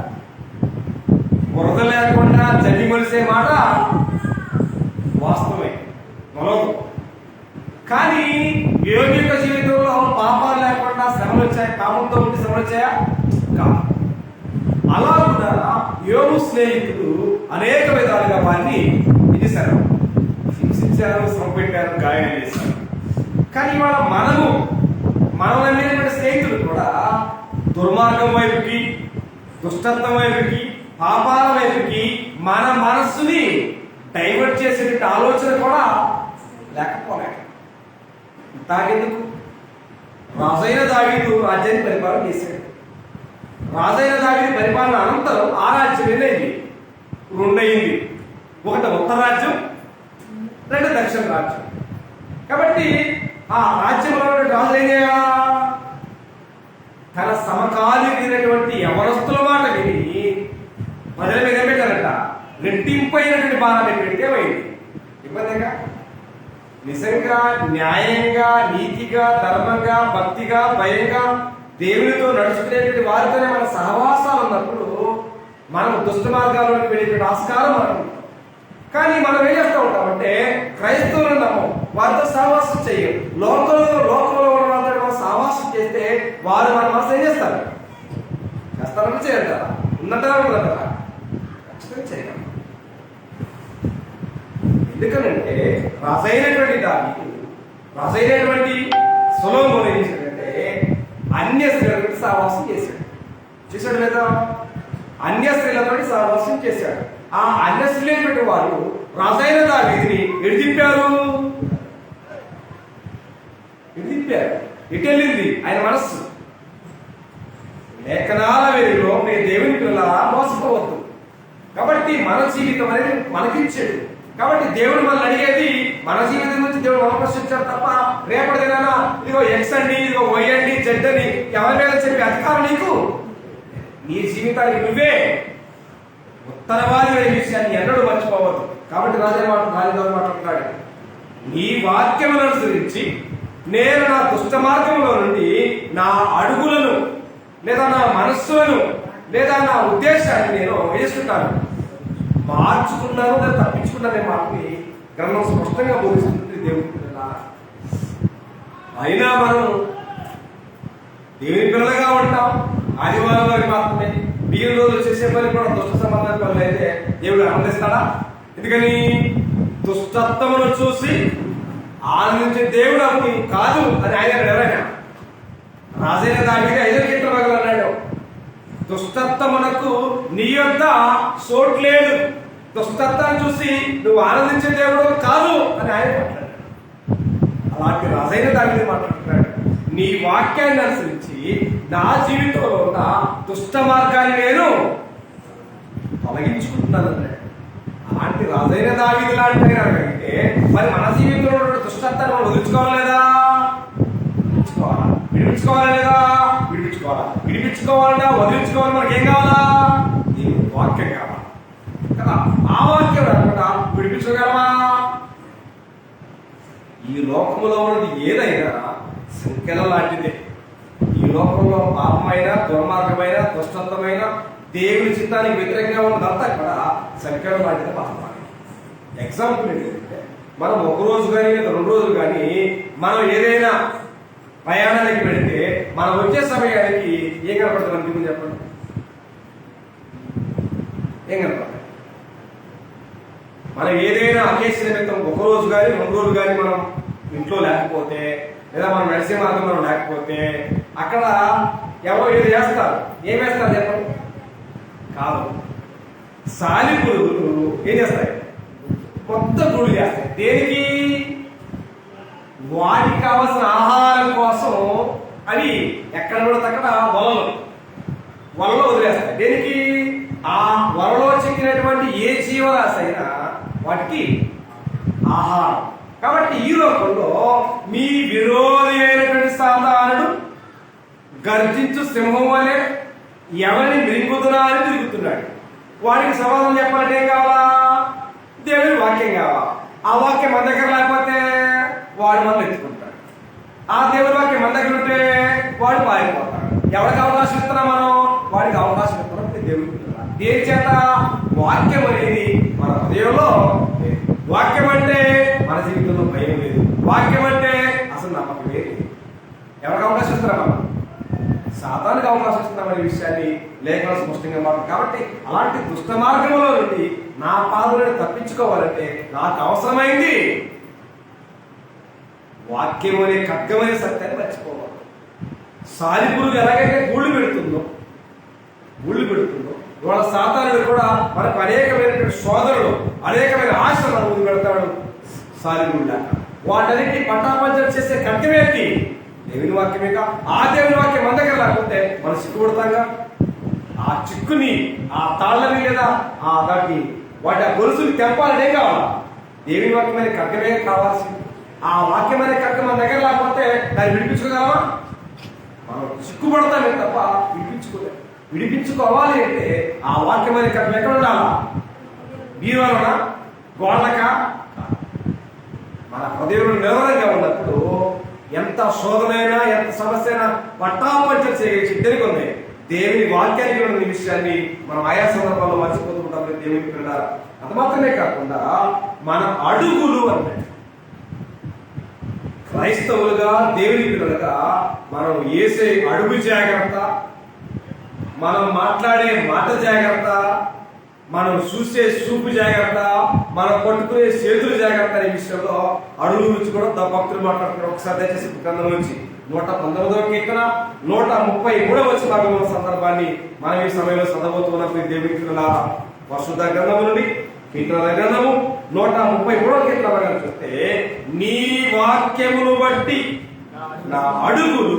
బురద లేకుండా జమ్మి మొలిసే మాట వాస్తవమే, మొలదు. కానీ యోగి యొక్క జీవితంలో పాపాలు లేకుండా శ్రమలు వచ్చాయి. వచ్చాయి? పాపంతో ఉండి శ్రమలు వచ్చాయా? కాదు. అలా కూడా యోబు స్నేహితులు అనేక విధాలుగా వారిని ఏం చేశారు? హింసించారు, శ్రమ పెట్టారు, గాయం చేశారు. కానీ ఇవాళ మనమైనటువంటి స్నేహితులు కూడా దుర్మార్గం వైపుకి, దుష్టత్వం వైపుకి, పాపాల వైపుకి మన మనస్సుని డైవర్ట్ చేసే ఆలోచన కూడా లేకపోలేదు. తాగేందుకు రాజైన దావీదు రాజ్యాన్ని పరిపాలన చేశాడు. రాజైన దావీదు పరిపాలన అనంతరం ఆ రాజ్యం ఏదైంది? రెండయింది. ఒకటి ఉత్తర రాజ్యం, రెండు దక్షిణ రాజ్యం. కాబట్టి ఆ రాజ్యంలో రాజైన తన సమకాలీనటువంటి యవనస్తుల మాట విని ప్రజల మీద పెట్టారట. రెట్టింపైనటువంటి భారాన్ని పెడితే పోయింది. ఇబ్బందిగా నిజంగా న్యాయంగా, నీతిగా, ధర్మంగా, భక్తిగా, భయంగా దేవునితో నడుచుకునేటువంటి వారితోనే మన సహవాసాలు ఉన్నప్పుడు మనం దుష్ట మార్గాల్లోకి వెళ్ళేటువంటి ఆస్కారం మనం. కానీ మనం ఏం చేస్తూ ఉంటామంటే క్రైస్తవులను నమ్మం, వారితో సహవాసం చెయ్యం. లోకంలో ఉన్న వాళ్ళతో మనం సహవాసం చేస్తే వారు మన మనసు ఏం చేస్తారు? చేస్తారని చేయంటారా? ఉన్నట్టుగా ఉండదంటారా? ఖచ్చితంగా చేయగలం. ఎందుకనంటే రాజైనటువంటి దావీదు, రాజైనటువంటి సొలొమోను ఏం చేశాడంటే అన్య స్త్రీలతో సహవాసం చేశాడు లేదా? అన్య స్త్రీలతో సహవాసం చేశాడు. ఆ అన్య స్త్రీలైనటువంటి వారు రాజైన దావీదుని ఎడిదింపారు. ఎటు వెళ్ళింది ఆయన మనస్సు? లేఖనాల వెలుగులో మీ దేవుని పిల్లలా మోసపోవద్దు. కాబట్టి మన జీవితం అనేది మనకిచ్చాడు. కాబట్టి దేవుడు మనల్ని అడిగేది మన జీవితం నుంచి దేవుడు మనం ప్రశ్నించాడు తప్ప రేపటి దినాన ఇదిగో ఎక్స్ అండి, ఇదిగో వై అండి, జెడ్ అని ఎవరి మీద చెప్పే అధికారం నీకు? నీ జీవితానికి నువ్వే ఉత్తరవాది అనే విషయాన్ని ఎన్నడూ మర్చిపోవద్దు. కాబట్టి రాజావాడు మాట్లాడుతున్నాడు, నీ వాక్యములను అనుసరించి నేను నా దుష్ట మార్గంలో నుండి నా అడుగులను లేదా నా మనస్సులను లేదా నా ఉద్దేశాన్ని నేను వేసుకుంటాను, మార్చుకున్నాను, దాన్ని తప్పించుకున్నానే మాటని గ్రంథం స్పష్టంగా బోధిస్తుంది. దేవుడి పిల్లల అయినా మనం దేవుని పిల్లలుగా ఉంటాం. ఆదివారం వారికి మాత్రమే వీరు రోజులు చేసే పని కూడా దుష్ట సంబంధాల పనులు అయితే దేవుడు ఆనందిస్తాడా? ఎందుకని దుష్టత్వమును చూసి ఆనందించే దేవుడు అప్పుడు కాదు అని ఆయన ఎవరైనా రాజైన దానికి 5 కీర్తనలు అన్నాడు, దుష్టత్వమునకు నీ యొద్ద చోటు లేదు, దుష్టత్వాన్ని చూసి నువ్వు ఆనందించే దేవుడు కాదు అని ఆయన మాట్లాడాడు. అలాంటి రాజైన దానికి మాట్లాడుతున్నాడు, నీ వాక్యాన్ని అనుసరించి నా జీవితంలో ఉన్న దుష్ట మార్గాన్ని నేను తొలగించుకుంటున్నాను అన్నాడు. అలాంటి రాజైన దావీదు లాంటి అంటే మరి మన జీవితంలో ఉన్న దుష్టత్వాన్ని మనం వదిలించుకోవాలి లేదా? విడిపించుకోవాలా లేదా? విడిపించుకోవాలన్నా వదిలించుకోవాలి. మనకి ఏం కావాలా? వాక్యం కావాలి కదా. ఆ వాక్యం రాకుండా విడిపించుకోగలమా? ఈ లోకంలో ఉన్నది ఏదైనా సంఖ్యల లాంటిదే. ఈ లోకంలో పాపమైన, దుర్మార్గమైన, దుష్టత్వమైన, దేవుని చిత్తానికి వ్యతిరేకంగా ఉన్నదంతా కూడా సంఖ్యల లాంటిదే. వాస్తవానికి ఎగ్జాంపుల్ ఏంటంటే మనం 1 రోజు కానీ 2 రోజులు కానీ మనం ఏదైనా ప్రయాణానికి పెడితే మనం వచ్చే సమయానికి ఏం కనపడుతుంది మీకు చెప్పండి? ఏం కనపడుతుంది? మనం ఏదైనా అకేషన్ నిమిత్తం 1 రోజు కానీ 2 రోజులు కానీ మనం ఇంట్లో లేకపోతే లేదా మనం నడిచే మార్గంలో లేకపోతే అక్కడ ఎవరో ఏదో చేస్తారు. ఏం వేస్తారు చెప్పండి? కాదు, సాలిపురుగులు ఏం చేస్తాయి? మొత్తం గుడి చేస్తాయి. దేనికి? వాటికి కావాల్సిన ఆహారం కోసం అవి ఎక్కడ పడితే అక్కడ వలలో వదిలేస్తాయి. దేనికి? ఆ వలలో చెక్కినటువంటి ఏ జీవరాశి అయినా వాటికి ఆహారం. కాబట్టి ఈ లోకంలో మీ విరోధి అయినటువంటి సాతానుడు గర్జించు సింహం వలె ఎవరిని మృంగుతున్నా అని తిరుగుతున్నాడు. వాడికి సమాధానం చెప్పాలంటే ఏం కావాలా? దేవుని వాక్యం కావాలా? ఆ వాక్యం మన దగ్గర లేకపోతే వాడు మనం ఎత్తుకుంటాడు. ఆ దేవుని వాక్యం మన దగ్గర ఉంటే వాడు పారిపోతాడు. ఎవరికి అవకాశం ఇస్తున్నా మనం? వాడికి అవకాశం ఇస్తున్నాం. దేవుడికి దేని చేత? వాక్యం అనేది మన హృదయంలో. వాక్యం అంటే మన జీవితంలో భయం లేదు. వాక్యం అంటే అసలు నమ్మకం లేదు. ఎవరికి అవకాశం ఇస్తున్నాం మనం? అనే విషయాన్ని లేఖనం స్పష్టంగా మాట్లాడు. కాబట్టి అలాంటి దుష్ట మార్గంలో నుండి నా పాదులను తప్పించుకోవాలంటే నాకు అవసరమైంది వాక్యం అనే ఖడ్గమనే సత్యాన్ని మర్చిపోవాలి. సాలిపురుగు ఎలాగైతే గూళ్ళు పెడుతుందో ఇవాళ సాతానుడు కూడా మనకు అనేకమైన శోధనలు, అనేకమైన ఆశలు మన ముందు పెడతాడు. సాలిపురుగు వాటన్నిటిని పటాపంచలు చేసే ఖడ్గమేంటి? దేవుని వాక్యమేగా. ఆ దేవుని వాక్యం మన దగ్గర లేకపోతే మనం సిగ్గుపడతాంగా. ఆ చిక్కుని, ఆ తాళ్ళని లేదా వాటి ఆ గొలుసుని తెంపాలని ఏం కావాలా? దేవుని వాక్యమైన ఖడ్గమే కావాల్సింది. ఆ వాక్యమైన ఖడ్గం మన దగ్గర లేకపోతే దాన్ని విడిపించుకోగలమా? మనం సిగ్గుపడతామే తప్ప విడిపించుకోలేము. విడిపించుకోవాలి అంటే ఆ వాక్యమైన ఖడ్గం ఎక్కడ ఉండాలా? బీరువాలోనా, గోళ్ళకా? మన హృదయంలో నిలవరంగా ఉన్నప్పుడు ఎంత శోధనైనా, ఎంత సమస్య అయినా పట్టాపంచలు చేయగలిగే శక్తికి ఉంది. దేవుని వాక్యానికి ఉన్న విషయాన్ని మనం ఆయా సందర్భాల్లో మర్చిపోతుంటాం. దేవుని పిల్లలు అంత మాత్రమే కాకుండా మన అడుగులు అన్నట్టు క్రైస్తవులుగా, దేవుని పిల్లలుగా మనం వేసే అడుగు జాగ్రత్త, మనం మాట్లాడే మాట జాగ్రత్త, మనం చూసే చూపు జాగ్రత్త, మనం పట్టుకునే చేతులు జాగ్రత్త అనే విషయంలో అడుగుల గురించి కూడా భక్తులు మాట్లాడుతున్నారు. ఒకసారి దయచేసి గ్రంథం నుంచి 119వ కీర్తన 133వ భాగంలో సందర్భాన్ని మనం ఈ సమయంలో చదవబోతున్నప్పుడు దేవుని పిల్లలారా, పరిశుద్ధ గ్రంథము నుండి కీర్తన గ్రంథము 133వ కీర్తన చూస్తే, నీ వాక్యమును బట్టి నా అడుగులు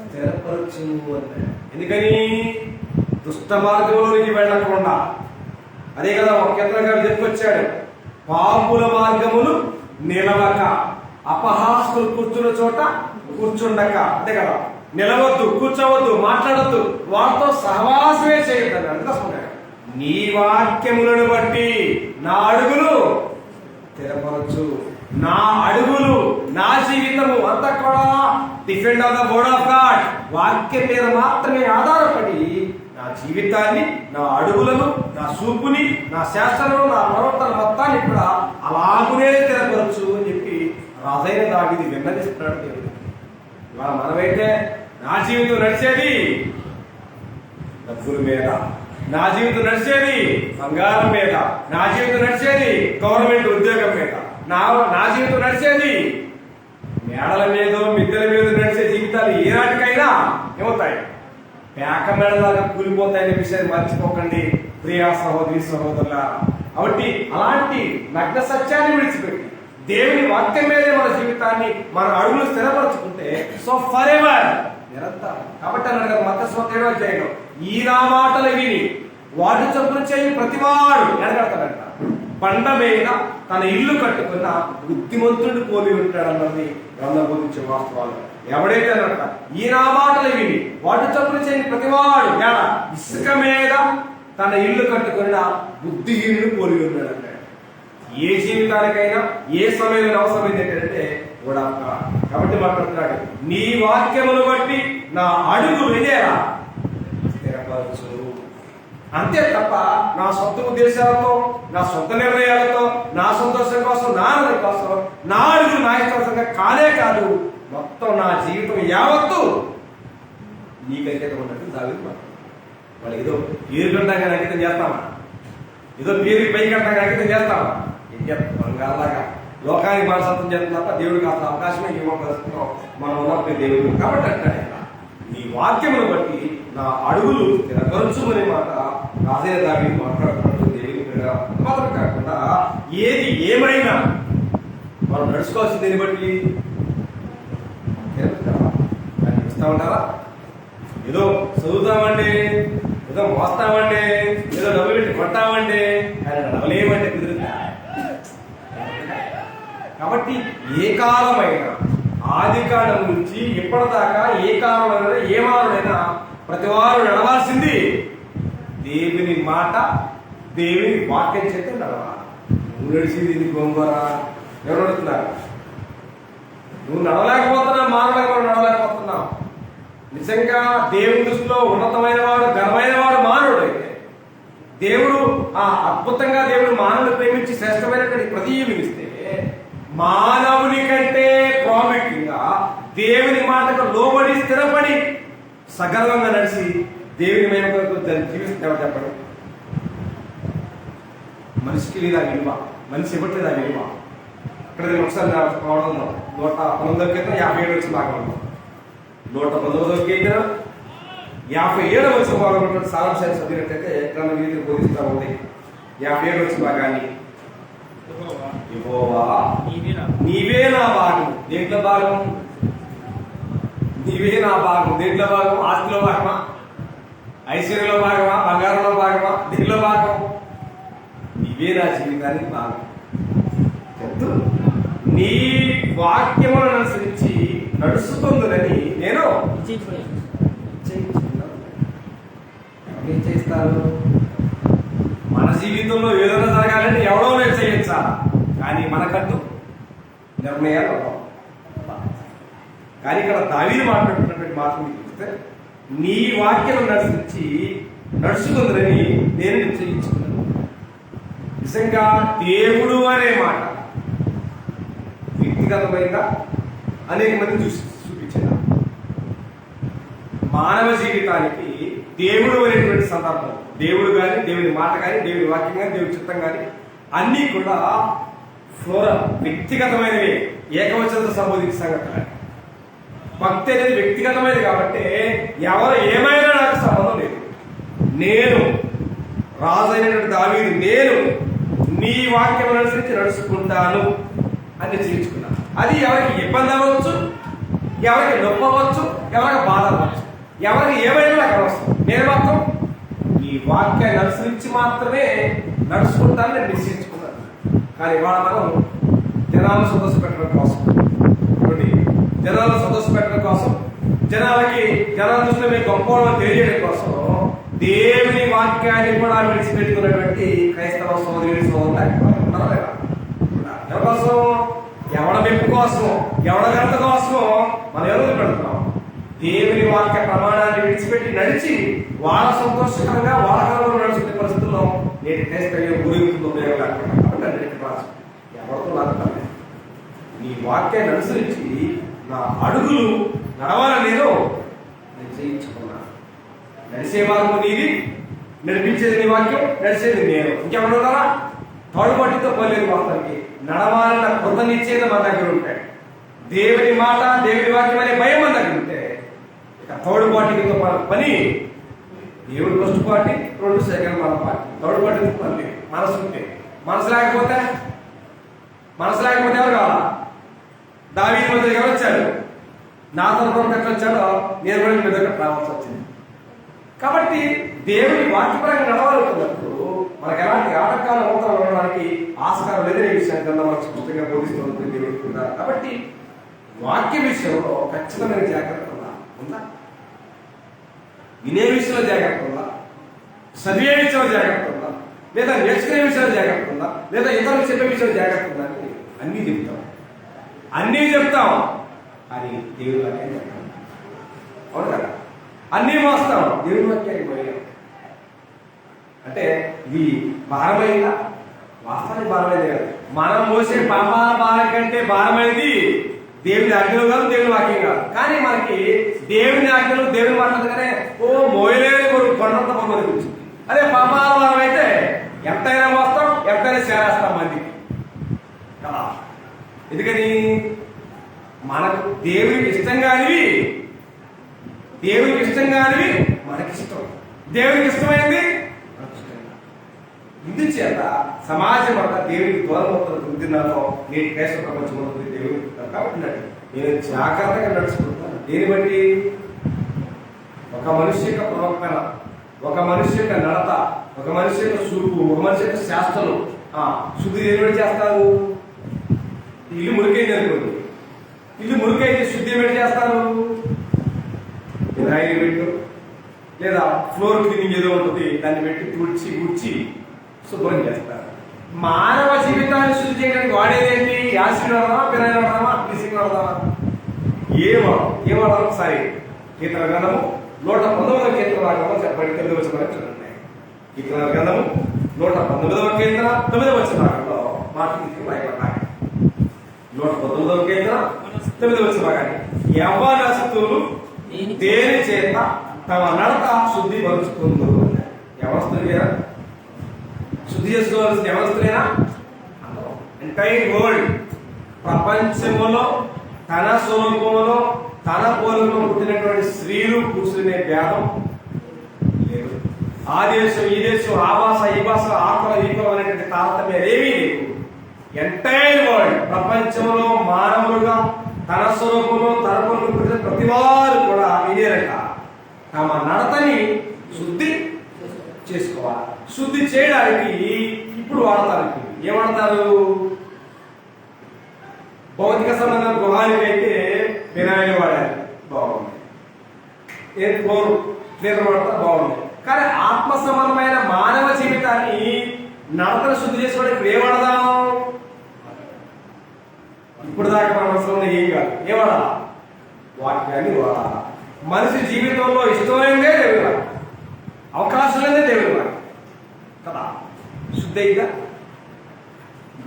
స్థిరపరచు అన్నాడు. ఎందుకని? దుష్ట మార్గంలోనికి వెళ్ళకుండా. అదే కదా ఒక కీర్తన గారు చెప్పుకొచ్చాడు, పాపుల మార్గములు నిలవక, అపహాసులు కూర్చున్న చోట కూర్చుండక. అంతే కదా, నిలవద్దు, కూర్చోవద్దు, మాట్లాడద్దు, వారితో సహవాసమే చేయొద్దు. అందుకే నీ వాక్యములను బట్టి నా అడుగులు స్థిరపరచు. నా అడుగులు, నా జీవితము అంతా కూడా defend of the word of God, వాక్యం మీద మాత్రమే ఆధారపడి నా జీవితాన్ని, నా అడుగులను, నా చూపుని, నా శాస్త్రము, నా ప్రవర్తన మొత్తాన్ని కూడా అలాగునే స్థిరపరచు అని చెప్పి రాజైన దావీదు విన్నవిస్తున్నాడు దేవుడు. ఇవాళ మనమైతే నా జీవితం నడిచేది డబ్బుల మీద, నా జీవితం నడిచేది బంగారం మీద, నా జీవితం నడిచేది గవర్నమెంట్ ఉద్యోగం మీద, నా జీవితం నడిచేది మేడల మీద, మిద్దెల మీద నడిచే జీవితాలు ఏనాటికైనా ఏమవుతాయి? పేక మేడలాగా కూలిపోతాయనే విషయాన్ని మర్చిపోకండి ప్రియా సహోదరి సహోదరుల. కాబట్టి అలాంటి నగ్న సత్యాన్ని విడిచిపెట్టి దేవుని వాక్యం మీదే మన జీవితాన్ని, మన అడుగులు స్థిరపరచుకుంటే సో ఫర్ ఎవర్ నిరంతరం. కాబట్టి అన్నాడు కదా మత్తయి 7వ అధ్యాయంలో, ఈ నా మాటలు విని వాటి చొప్పున చేయి ప్రతివాడు ఎడగడతాడంట, బండ మీద తన ఇల్లు కట్టుకున్న బుద్ధిమంతుడిని పోలి ఉంటాడు అన్నది గ్రంథం బోధించే వాస్తవాలు. ఎవడైతే అన్నట ఈ నా మాటలు విని వాటి చొప్పున చేయని ప్రతివాడు ఇసుక మీద తన ఇల్లు కట్టుకున్న బుద్ధిహీనుడు పోలి ఉన్నాడు అంటాడు. ఏ జీవితానికైనా ఏ సమయంలో అవసరమైంది ఏంటంటే కూడా. కాబట్టి మాట్లాడుతున్నాడు, నీ వాక్యమును బట్టి నా అడుగు వినేలా స్థిరపరచు. అంతే తప్ప నా సొంత ఉద్దేశాలతో, నా సొంత నిర్ణయాలతో, నా సంతోషం కోసం, నా ఆనందం కోసం నా అడుగు నా ఇష్టంగా కానే కాదు, మొత్తం నా జీవితం యావత్తు నీకైతే ఉన్నట్టు దావీదు మాట్లాడు. వాళ్ళు ఏదో పేరు కట్టడానికి అంకితం చేస్తామా? ఏదో పేరు పైకి కట్టడానికి అంకితం చేస్తామా? ఏం చేస్తాం? బంగారులాగా లోకానికి మనసత్వం చేస్తాం తప్ప దేవుడికి అసలు అవకాశమే ఇవ్వడం మనం ఉన్నప్పుడు దేవుడు. కాబట్టి అంటాడు, నీ వాక్యమును బట్టి నా అడుగులు స్థిరపరచుకునే మాట రాజైన దావీదు మాట్లాడుతున్నాడు. దేవుని మాత్రం కాకుండా ఏది ఏమైనా మనం నడుచుకోవాల్సింది దీన్ని బట్టి నడుస్తూ ఉంటారా? ఏదో చదువుతామండి, ఏదో మోస్తామండి, ఏదో డబ్బులు పెట్టి కొట్టామండి, ఆయన నడవలేమంటే కుదురుతా. కాబట్టి ఏ కాలమైనా, ఆది కాలం నుంచి ఇప్పటిదాకా ఏ కాలంలో ఏ మారుడైనా ప్రతి వారు నడవాల్సింది దేవుని మాట, దేవుని వాక్యం చేత నడవాలి. నువ్వు నడిచింది ఇది గోంగూర, ఎవరు నడుతున్నారు? నువ్వు నడవలేకపోతున్నావు, మానవులకు నడవలేకపోతున్నావు. నిజంగా దేవుని దృష్టిలో ఉన్నతమైన వాడు, ఘనమైన వాడు మానవుడు. అయితే దేవుడు అద్భుతంగా దేవుడు మానవుని ప్రేమించి శ్రేష్టమైనటువంటి ప్రతీవిస్తే మానవుని కంటే ప్రాముఖ్యంగా దేవుని మాటకు లోబడి స్థిరపడి సగర్వంగా నడిచి దేవుని మహిమ కొరకు దాన్ని జీవిస్తున్నాడు చెప్పండి. మనిషికి లేదా విలువ, మనిషి ఇవ్వట్లేదు ఆ విలువ. ఇక్కడ నేను ఒకసారి కావడం 119వ కీర్తన 57 వచ్చిన భాగం ఉన్నాం. 119వ కీర్తన 57 వచ్చిన భాగం ఉన్నటువంటి సారాంశాన్ని చదివినట్లయితే గ్రంథ వీధిని బోధిస్తూ ఉంది. 57 వచ్చిన భాగాన్ని యెహోవా నీవే నా భాగం. దేంట్లో భాగం? నీవే నా భాగం. దేంట్లో భాగం? ఆస్తిలో భాగమా, ఐశ్వర్యంలో భాగమా, బంగారంలో భాగమా, దేంట్లో భాగం? నీవే నా జీవితానికి భాగం. చెప్తూ నీ వాక్యములను అనుసరించి నడుచుకుందునని నేను ఏం చేస్తారు? మన జీవితంలో ఏదైనా జరగాలంటే ఎవడో నేను చేయొచ్చా, కానీ మనకంటూ నిర్ణయాలు కానీ ఇక్కడ దావీదు మాట్లాడుతున్నటువంటి మాటలు చూస్తే నీ వాక్యం అనుసరించి నడుచుకుందని నేను నిశ్చయించుకున్నాను. నిజంగా దేవుడు అనే మాట వ్యక్తిగతమైనగా అనేక మంది చూపించారు. మానవ జీవితానికి దేవుడు అనేటువంటి సందర్భం, దేవుడు కానీ, దేవుని మాట కానీ, దేవుని వాక్యం కానీ, దేవుని చిత్తం కానీ అన్నీ కూడా ఫ్లోరల్ వ్యక్తిగతమైనవి, ఏకవచనంతో సంబోధించే సంగతి. భక్తి అనేది వ్యక్తిగతమైనది కాబట్టి ఎవరు ఏమైనా నాకు సంబంధం లేదు. నేను రాజైనటువంటి దావీదు నేను నీ వాక్యం అనుసరించి నడుచుకుంటాను అని నిశ్చయించుకున్నాను. అది ఎవరికి ఇబ్బంది అవ్వచ్చు, ఎవరికి నొప్పి అవ్వచ్చు, ఎవరికి బాధ అవ్వచ్చు, ఎవరికి ఏమైనా నాకు అవసరం. నేను మాత్రం ఈ వాక్యాన్ని అనుసరించి మాత్రమే నడుచుకుంటానని నేను నిశ్చయించుకున్నాను. కానీ ఇవాళ మనం జనాలను సంతోషపెట్టడం కోసం, జనాలను సంతోషపెట్టడం కోసం, జనాల దృష్టిలో మేము గొప్పవాళ్ళని తెలియజేయడం కోసం దేవుని వాక్యాన్ని కూడా విడిచిపెట్టుకున్నటువంటి క్రైస్తవ సోదరి సోదరులు ఉన్నారా లేదా? ఎవరి కోసం? ఎవడ మెప్పు కోసం, ఎవడ ఘనత కోసం మనం ఎవరు పెడుతున్నాం? దేవుని వాక్య ప్రమాణాన్ని విడిచిపెట్టి నడిచి వాళ్ళ సంతోషకరంగా వాళ్ళ కాలంలో నడుచుకునే పరిస్థితుల్లో నేను క్రైస్తవ్యం గురింపుతో ఎవరితో నాకు నీ వాక్యాన్ని అనుసరించి నా అడుగులు నడవాలని నేను నిశ్చయించుకున్నాను. నడిచే మార్గం నీది, నడిపించేది నీ వాక్యం, నడిచేది నేను. ఇంకెవరున్నారా? తోడుపట్టితో పోలేదు. వాస్తవానికి నడవాలన్న కృత నిశ్చయం మన దగ్గర ఉంటాయి. దేవుని మాట, దేవుని వాక్యం అనే భయం మన దగ్గర ఉంటే ఇక తోడుపాటితో పని దేవుడు ఫస్ట్ పార్టీ, 2 సెకండ్ మన పార్టీ. తోడుపాటితో పని మనసు ఉంటే, మనసు లేకపోతే ఎవరు కావాలా? దావీదు మధ్య ఎవరు వచ్చాడు? నా తరఫున ఎట్లా వచ్చాడో నేను కూడా మీ దగ్గర రావాల్సి వచ్చింది. కాబట్టి దేవుని వాక్యపరంగా నడవాలనుకున్నప్పుడు మనకు ఎలాంటి ఆటంకాలు అవతరం ఉండడానికి ఆస్కారం లేదనే విషయాన్ని కన్నా మనకు స్పష్టంగా బోధిస్తుంది దేవుడు. కాబట్టి వాక్య విషయంలో ఖచ్చితమైన జాగ్రత్త ఉందా? వినే విషయంలో జాగ్రత్త ఉందా? చదివే విషయంలో జాగ్రత్త ఉందా? లేదా నేర్చుకునే విషయంలో జాగ్రత్త ఉందా? లేదా ఇతరులకు చెప్పే విషయంలో జాగ్రత్త ఉందా? అని అన్నీ చెప్తాం అని దేవుడు వాక్యాన్ని చెప్తాం. అవును కదా? అన్నీ మోస్తాం, దేవుడి వాక్యాన్ని పోయాం. అంటే ఇది భారమైందా? వాస్తవానికి భారమైంది కాదు. మనం మోసే పాపాల భారం కంటే భారమైంది దేవుని ఆజ్ఞలు కాదు, దేవుని వాక్యం కాదు. కానీ మనకి దేవుని ఆజ్ఞలు, దేవుని మాట్లాడగానే మోయలేని కొండంత పొందని కూర్చుంది. అదే పాపాల భారం అయితే ఎంతైనా మోస్తాం, ఎంతైనా చేరేస్తాం మందికి కదా. ఎందుకని? మనకు దేవునికి ఇష్టం కానివి మనకిష్టం, దేవునికి ఇష్టమైంది ఇందుచేత సమాజం అంతా దేవునికి దూరం అవుతున్న దుర్దినాల్లో నేటి క్రైస్తవ ప్రపంచం అవుతుంది దేవుని. కాబట్టి నేను జాగ్రత్తగా నడుచుకుంటాను. దేని బట్టి? ఒక మనిషి యొక్క ప్రవర్తన, ఒక మనిషి యొక్క నడత, ఒక మనిషి యొక్క చూపు, ఒక మనిషి యొక్క శాస్త్రాలు శుద్ధి ఏమిటి చేస్తారు? ఇల్లు మురికైంది అనుకోండి, ఇల్లు మురికైతే శుద్ధి ఏమిటి చేస్తారు? రాయిని పెట్టు, లేదా ఫ్లోర్ క్లీనింగ్ ఏదో ఉంటుంది దాన్ని పెట్టి తుడిచి గుడ్చి శుభ్రం చేస్తారు. మానవ జీవితాన్ని శుద్ధి చేయడానికి వాడేదేంటి? యాసిడ్ వాడదామా, పినాయిల్ వాడదామా, గ్లిసరిన్ వాడదామా? ఏమన్నా ఒకసారి కీర్తన గ్రంథము 119వ కీర్తన భాగంలో చెప్పండి. 9వ వచనం చూడండి. కీర్తన గ్రంథము 119వ కీర్తన 9వ వచన భాగంలో మాటలు రాయబడ్డాయి. 119వ కీర్తన 9వ వచన భాగాన్ని యవ్వనస్తులు దేని చేత తమ నడత శుద్ధిపరుచుకుందు. వ్యవస్థలేనా శుద్ధి చేసుకోవాల్సిన వ్యవస్థలేనా? ఎంటైర్ వరల్డ్, ప్రపంచములో తన స్వరూపంలో తన పోలికలో పుట్టినటువంటి స్త్రీలు పురుషులనే భేదం లేదు. ఆ దేశం ఈ దేశం, ఆ భాష ఈ భాష, ఆ కులం ఈ కులం అనేటువంటి తారతమ్యాలు ఏమీ లేవు. ఎంటైర్ వరల్డ్, ప్రపంచంలో మానవులుగా తన స్వరూపంలో తన పోలికలో పుట్టిన ప్రతి వారు కూడా ఇదేరట, తమ నడతని శుద్ధి చేసుకోవాలి. శుద్ధి చేయడానికి ఇప్పుడు వాడతారు. ఏమడతారు? భౌతిక సంబంధం గృహానికి అయితే వినాయకులు వాడారు, బాగుంది. క్లీనర్ వాడతారు, బాగుంది. కానీ ఆత్మ సంబంధమైన మానవ జీవితాన్ని నడతను శుద్ధి చేసుకోవడానికి ఏ వాడదాం? ఇప్పుడు దాకా మన అవసరం ఏం కాదు. ఏ వాడాలా? వాక్యాన్ని వాడాలా. మనిషి జీవితంలో ఇష్టమైనదే దేవుడు, అవకాశం లేదే దేవుడు కదా. శుద్ధి అయిందా?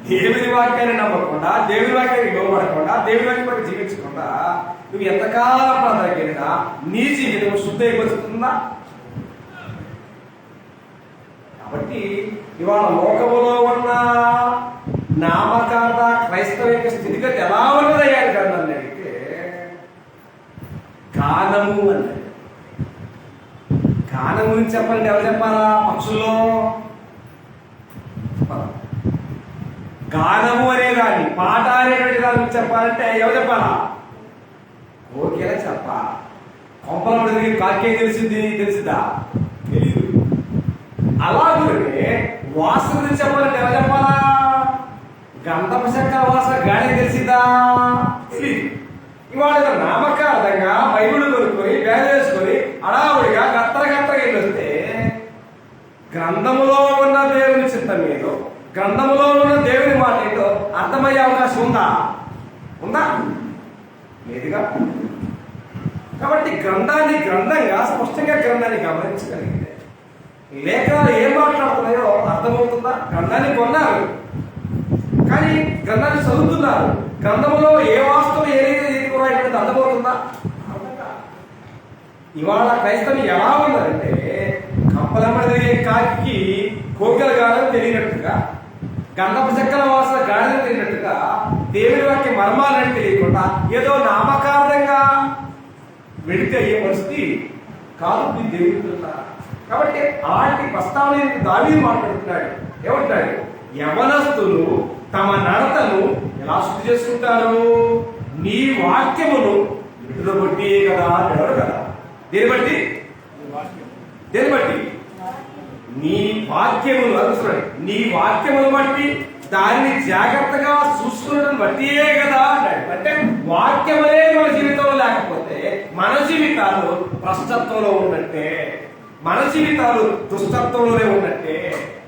దేవుని వాక్యాన్ని నమ్మకుండా, దేవుని వాక్యాన్ని లోపడకుండా, దేవుని వాక్యం జీవించకుండా నువ్వు ఎంతకాలం ప్రాధాన్యత నీ జీవితం శుద్ధి అయిపోతుందా? కాబట్టి ఇవాళ లోకములో ఉన్న నామకార్థ క్రైస్తవ యొక్క స్థితిగతి ఎలా ఉన్నదయ్యారు కదా అని అడిగితే గానము అన్నది. గానం గురించి చెప్పాలంటే ఎవరు చెప్పాలా? పక్షుల్లో గానము అనేదాన్ని, పాట అనేటువంటి దాని గురించి చెప్పాలంటే ఎవరు చెప్పాలా? ఓకేలా చెప్పాలా? కొంపల తిరిగి కాకేం తెలిసిద్దా? తెలీదు. అలాగే వాసన గురించి చెప్పాలంటే ఎవరు చెప్పాలా? గంధపు చెక్క వాసన గాలి తెలిసిద్దా? తెలీదు. ఇవాళ నామకార్థంగా బైబిల్ కొనుక్కొని బ్యాగ్ వేసుకొని అడావుడిగా గత్తరగా వస్తే గ్రంథములో ఉన్న దేవుని చిత్తం ఏదో, గ్రంథములో ఉన్న దేవుని మాట ఏంటో అర్థమయ్యే అవకాశం ఉందా? లేదుగా. కాబట్టి గ్రంథాన్ని గ్రంథంగా స్పష్టంగా గ్రంథాన్ని గమనించగలిగితే లేఖనాలు ఏం మాట్లాడుతున్నాయో అర్థమవుతుందా? గ్రంథాన్ని కొన్నారు కానీ గ్రంథాన్ని చదువుతున్నారు, గ్రంథంలో ఏ వాస్తవం ఏదైతే అర్థమవుతుందా? ఇవాళ క్రైస్తవం ఎలా ఉన్నదంటే కప్పలమ్మడి కాకి కోకిల గానం తెలియనట్టుగా, గంధపు చెక్కల వాసన గాడిన తెలియనట్టుగా, దేవుని వాక్య మర్మాలని తెలియకుండా ఏదో నామకార్థంగా వెళితే అయ్యే పరిస్థితి కాదు దేవుడు. కాబట్టి అలాంటి ప్రస్తావన దావీదు మాట్లాడుతున్నాడు. ఏమంటాడు? యవనస్తులు తమ నడతను ఎలా శుద్ధి చేసుకుంటారు? నీ వాక్యమును విడుదల బట్టి కదా అన్నాడు కదా. దేని బట్టి? నీ వాక్యములు అనుసరండి. నీ వాక్యమును బట్టి దాన్ని జాగ్రత్తగా చూసుకున్నదని బట్టియే కదా అన్నాడు. అంటే వాక్యమనే మన జీవితంలో లేకపోతే మన జీవితాలు భ్రష్టత్వంలో ఉన్నట్టే, మన జీవితాలు దుష్టత్వంలోనే ఉన్నట్టే.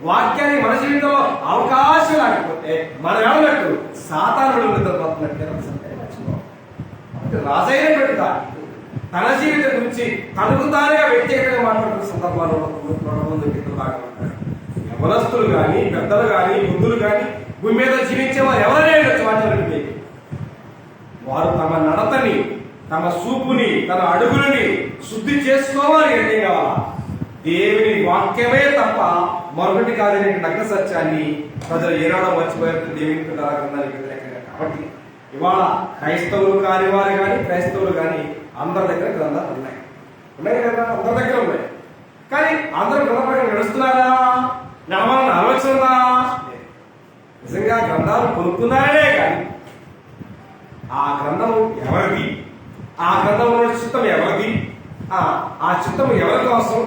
వాక్యాన్ని మన జీవితంలో అవకాశం లేకపోతే మనం ఏమన్నట్టు సాతానుడు నిద్రపోతున్నట్టే. రాజైనటువంటి తన జీవితం గురించి తనకు తానుగా వ్యక్తిగతంగా మాట్లాడుతున్న సందర్భాలు యవనస్తులు కానీ, పెద్దలు కానీ, బుద్ధులు కానీ, భూమి మీద జీవించే వారు ఎవరైనా వాటి వారు తమ నడతని, తమ చూపుని, తన అడుగులని శుద్ధి చేసుకోవాలి. అంటే కావాలా? దేవుని వాక్యమే తప్ప మరొకటి కాదనే నగ్న సత్యాన్ని ప్రజలు ఏనాడో మర్చిపోయారు దేవుని గ్రంథానికి వ్యతిరేకంగా. కాబట్టి ఇవాళ క్రైస్తవులు కాని వారు కానీ, క్రైస్తవులు కానీ అందరి దగ్గర గ్రంథాలు ఉన్నాయి కదా, అందరి దగ్గర ఉన్నాయి. కానీ అందరూ గ్రంథం నడుస్తున్నారా? నడవాలని ఆలోచన ఉందా? నిజంగా గ్రంథాలు కొనుక్కున్నారే కానీ ఆ గ్రంథం ఎవరిది, ఆ గ్రంథంలో చిత్తం ఎవరిది, ఆ చిత్తం ఎవరి కోసం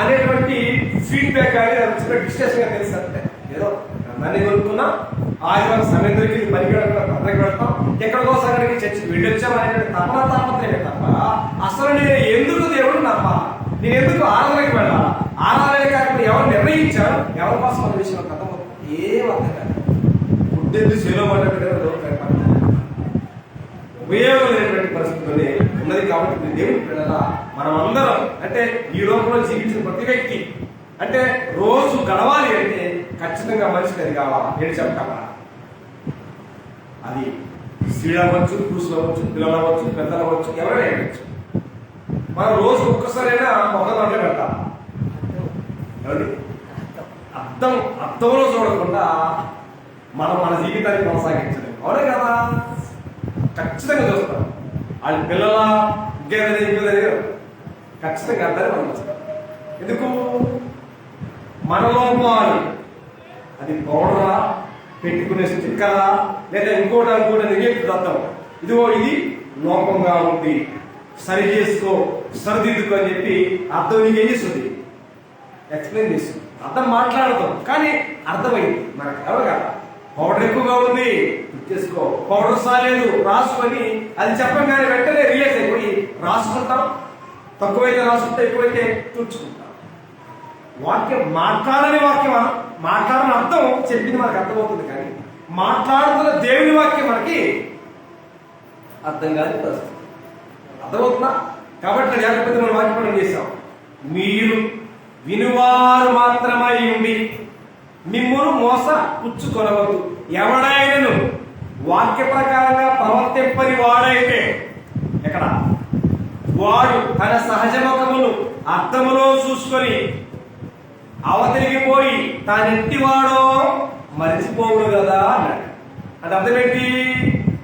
అనేటువంటి ఫీడ్బ్యాక్ కానీ చిన్న డిస్కషన్ గా తెలుసు. ఏదో గ్రంథాన్ని కొనుక్కున్నా, ఆదివారం సమయం దొరికి పనికి అందరికి వెళ్తాం, ఎక్కడికో సంగడికి చర్చికి వెళ్ళొచ్చాం అనేటువంటి తాపత్రయమే తప్ప అసలు నేను ఎందుకు దేవుడు నమ్మాలా, నేను ఎందుకు ఆరాధనకి వెళ్ళాలా, ఆరాధన కార్యక్రమం ఎవరు నిర్ణయించారు, ఎవరి కోసం అనే విషయం కథ ఏం అర్థం కాదు. బుద్ధెందు చేలో ఉపయోగం లేనటువంటి పరిస్థితుల్లోనే ఉన్నది. కాబట్టి దేవుడి పిల్లల మనం అందరం అంటే ఈ లోకంలో జీవించిన ప్రతి వ్యక్తి అంటే రోజు గడవాలి అంటే ఖచ్చితంగా మనిషికి అది కావాలా? నేను చెప్తామా? అది స్త్రీలు అవ్వచ్చు, పురుషులు అవ్వచ్చు, పిల్లలు అవ్వచ్చు, పెద్దలు అవ్వచ్చు, ఎవరైనా అవ్వచ్చు. మనం రోజు ఒక్కసారైనా మొహం దాంట్లో పెట్టాలి. ఏమండి? అర్థంలో చూడకుండా మనం మన జీవితాన్ని కొనసాగించలేము. అవునే కదా? ఖచ్చితంగా చూస్తాం. వాళ్ళ పిల్లల ఇంకేదని ఖచ్చితంగా అర్థాన్ని మనం చూస్తాం. ఎందుకు? మన లోపాలు, అది పౌడరా, పెట్టుకునే స్టిక్కరా, లేదా ఇంకోటి నెగటివ్ అర్థం. ఇదిగో ఇది లోపంగా ఉంది, సరి చేసుకో, సరిదిద్దుకో అని చెప్పి అర్థం నీకు ఏం చేస్తుంది? ఎక్స్ప్లెయిన్ చేస్తుంది. అర్థం మాట్లాడతాం, కానీ అర్థమైంది మనకు. ఎవరు కదా? పౌడర్ ఎక్కువగా ఉంది, చేసుకో, పౌడర్ సాలేదు, రాసుకొని అది చెప్పగానే వెంటనే రియలైజ్ అయిపోయి రాసుకుంటాం. తక్కువైతే రాసుకుంటే, ఎక్కువైతే తుడుచుకుంటాం. వాక్యం మాట్లాడని అర్థం చెప్పింది మనకు అర్థమవుతుంది, కానీ మాట్లాడుతున్న దేవుని వాక్యం మనకి అర్థం కాదు. అర్థమవుతుందా? కాబట్టి లేకపోతే మనం వాక్యం చేశాం. మీరు వినువారు మాత్రమై ఉండి మిమ్మును మోస పుచ్చుకొనవద్దు. ఎవడైనను వాక్య ప్రకారంగా ప్రవర్తింపని వాడైతే, ఎక్కడ వాడు తన సహజముఖమును అర్థములో చూసుకొని అవతలిగిపోయి తానెట్టివాడో మరిచిపోవుడు కదా అన్నాడు. అంటే అర్థం ఏంటి?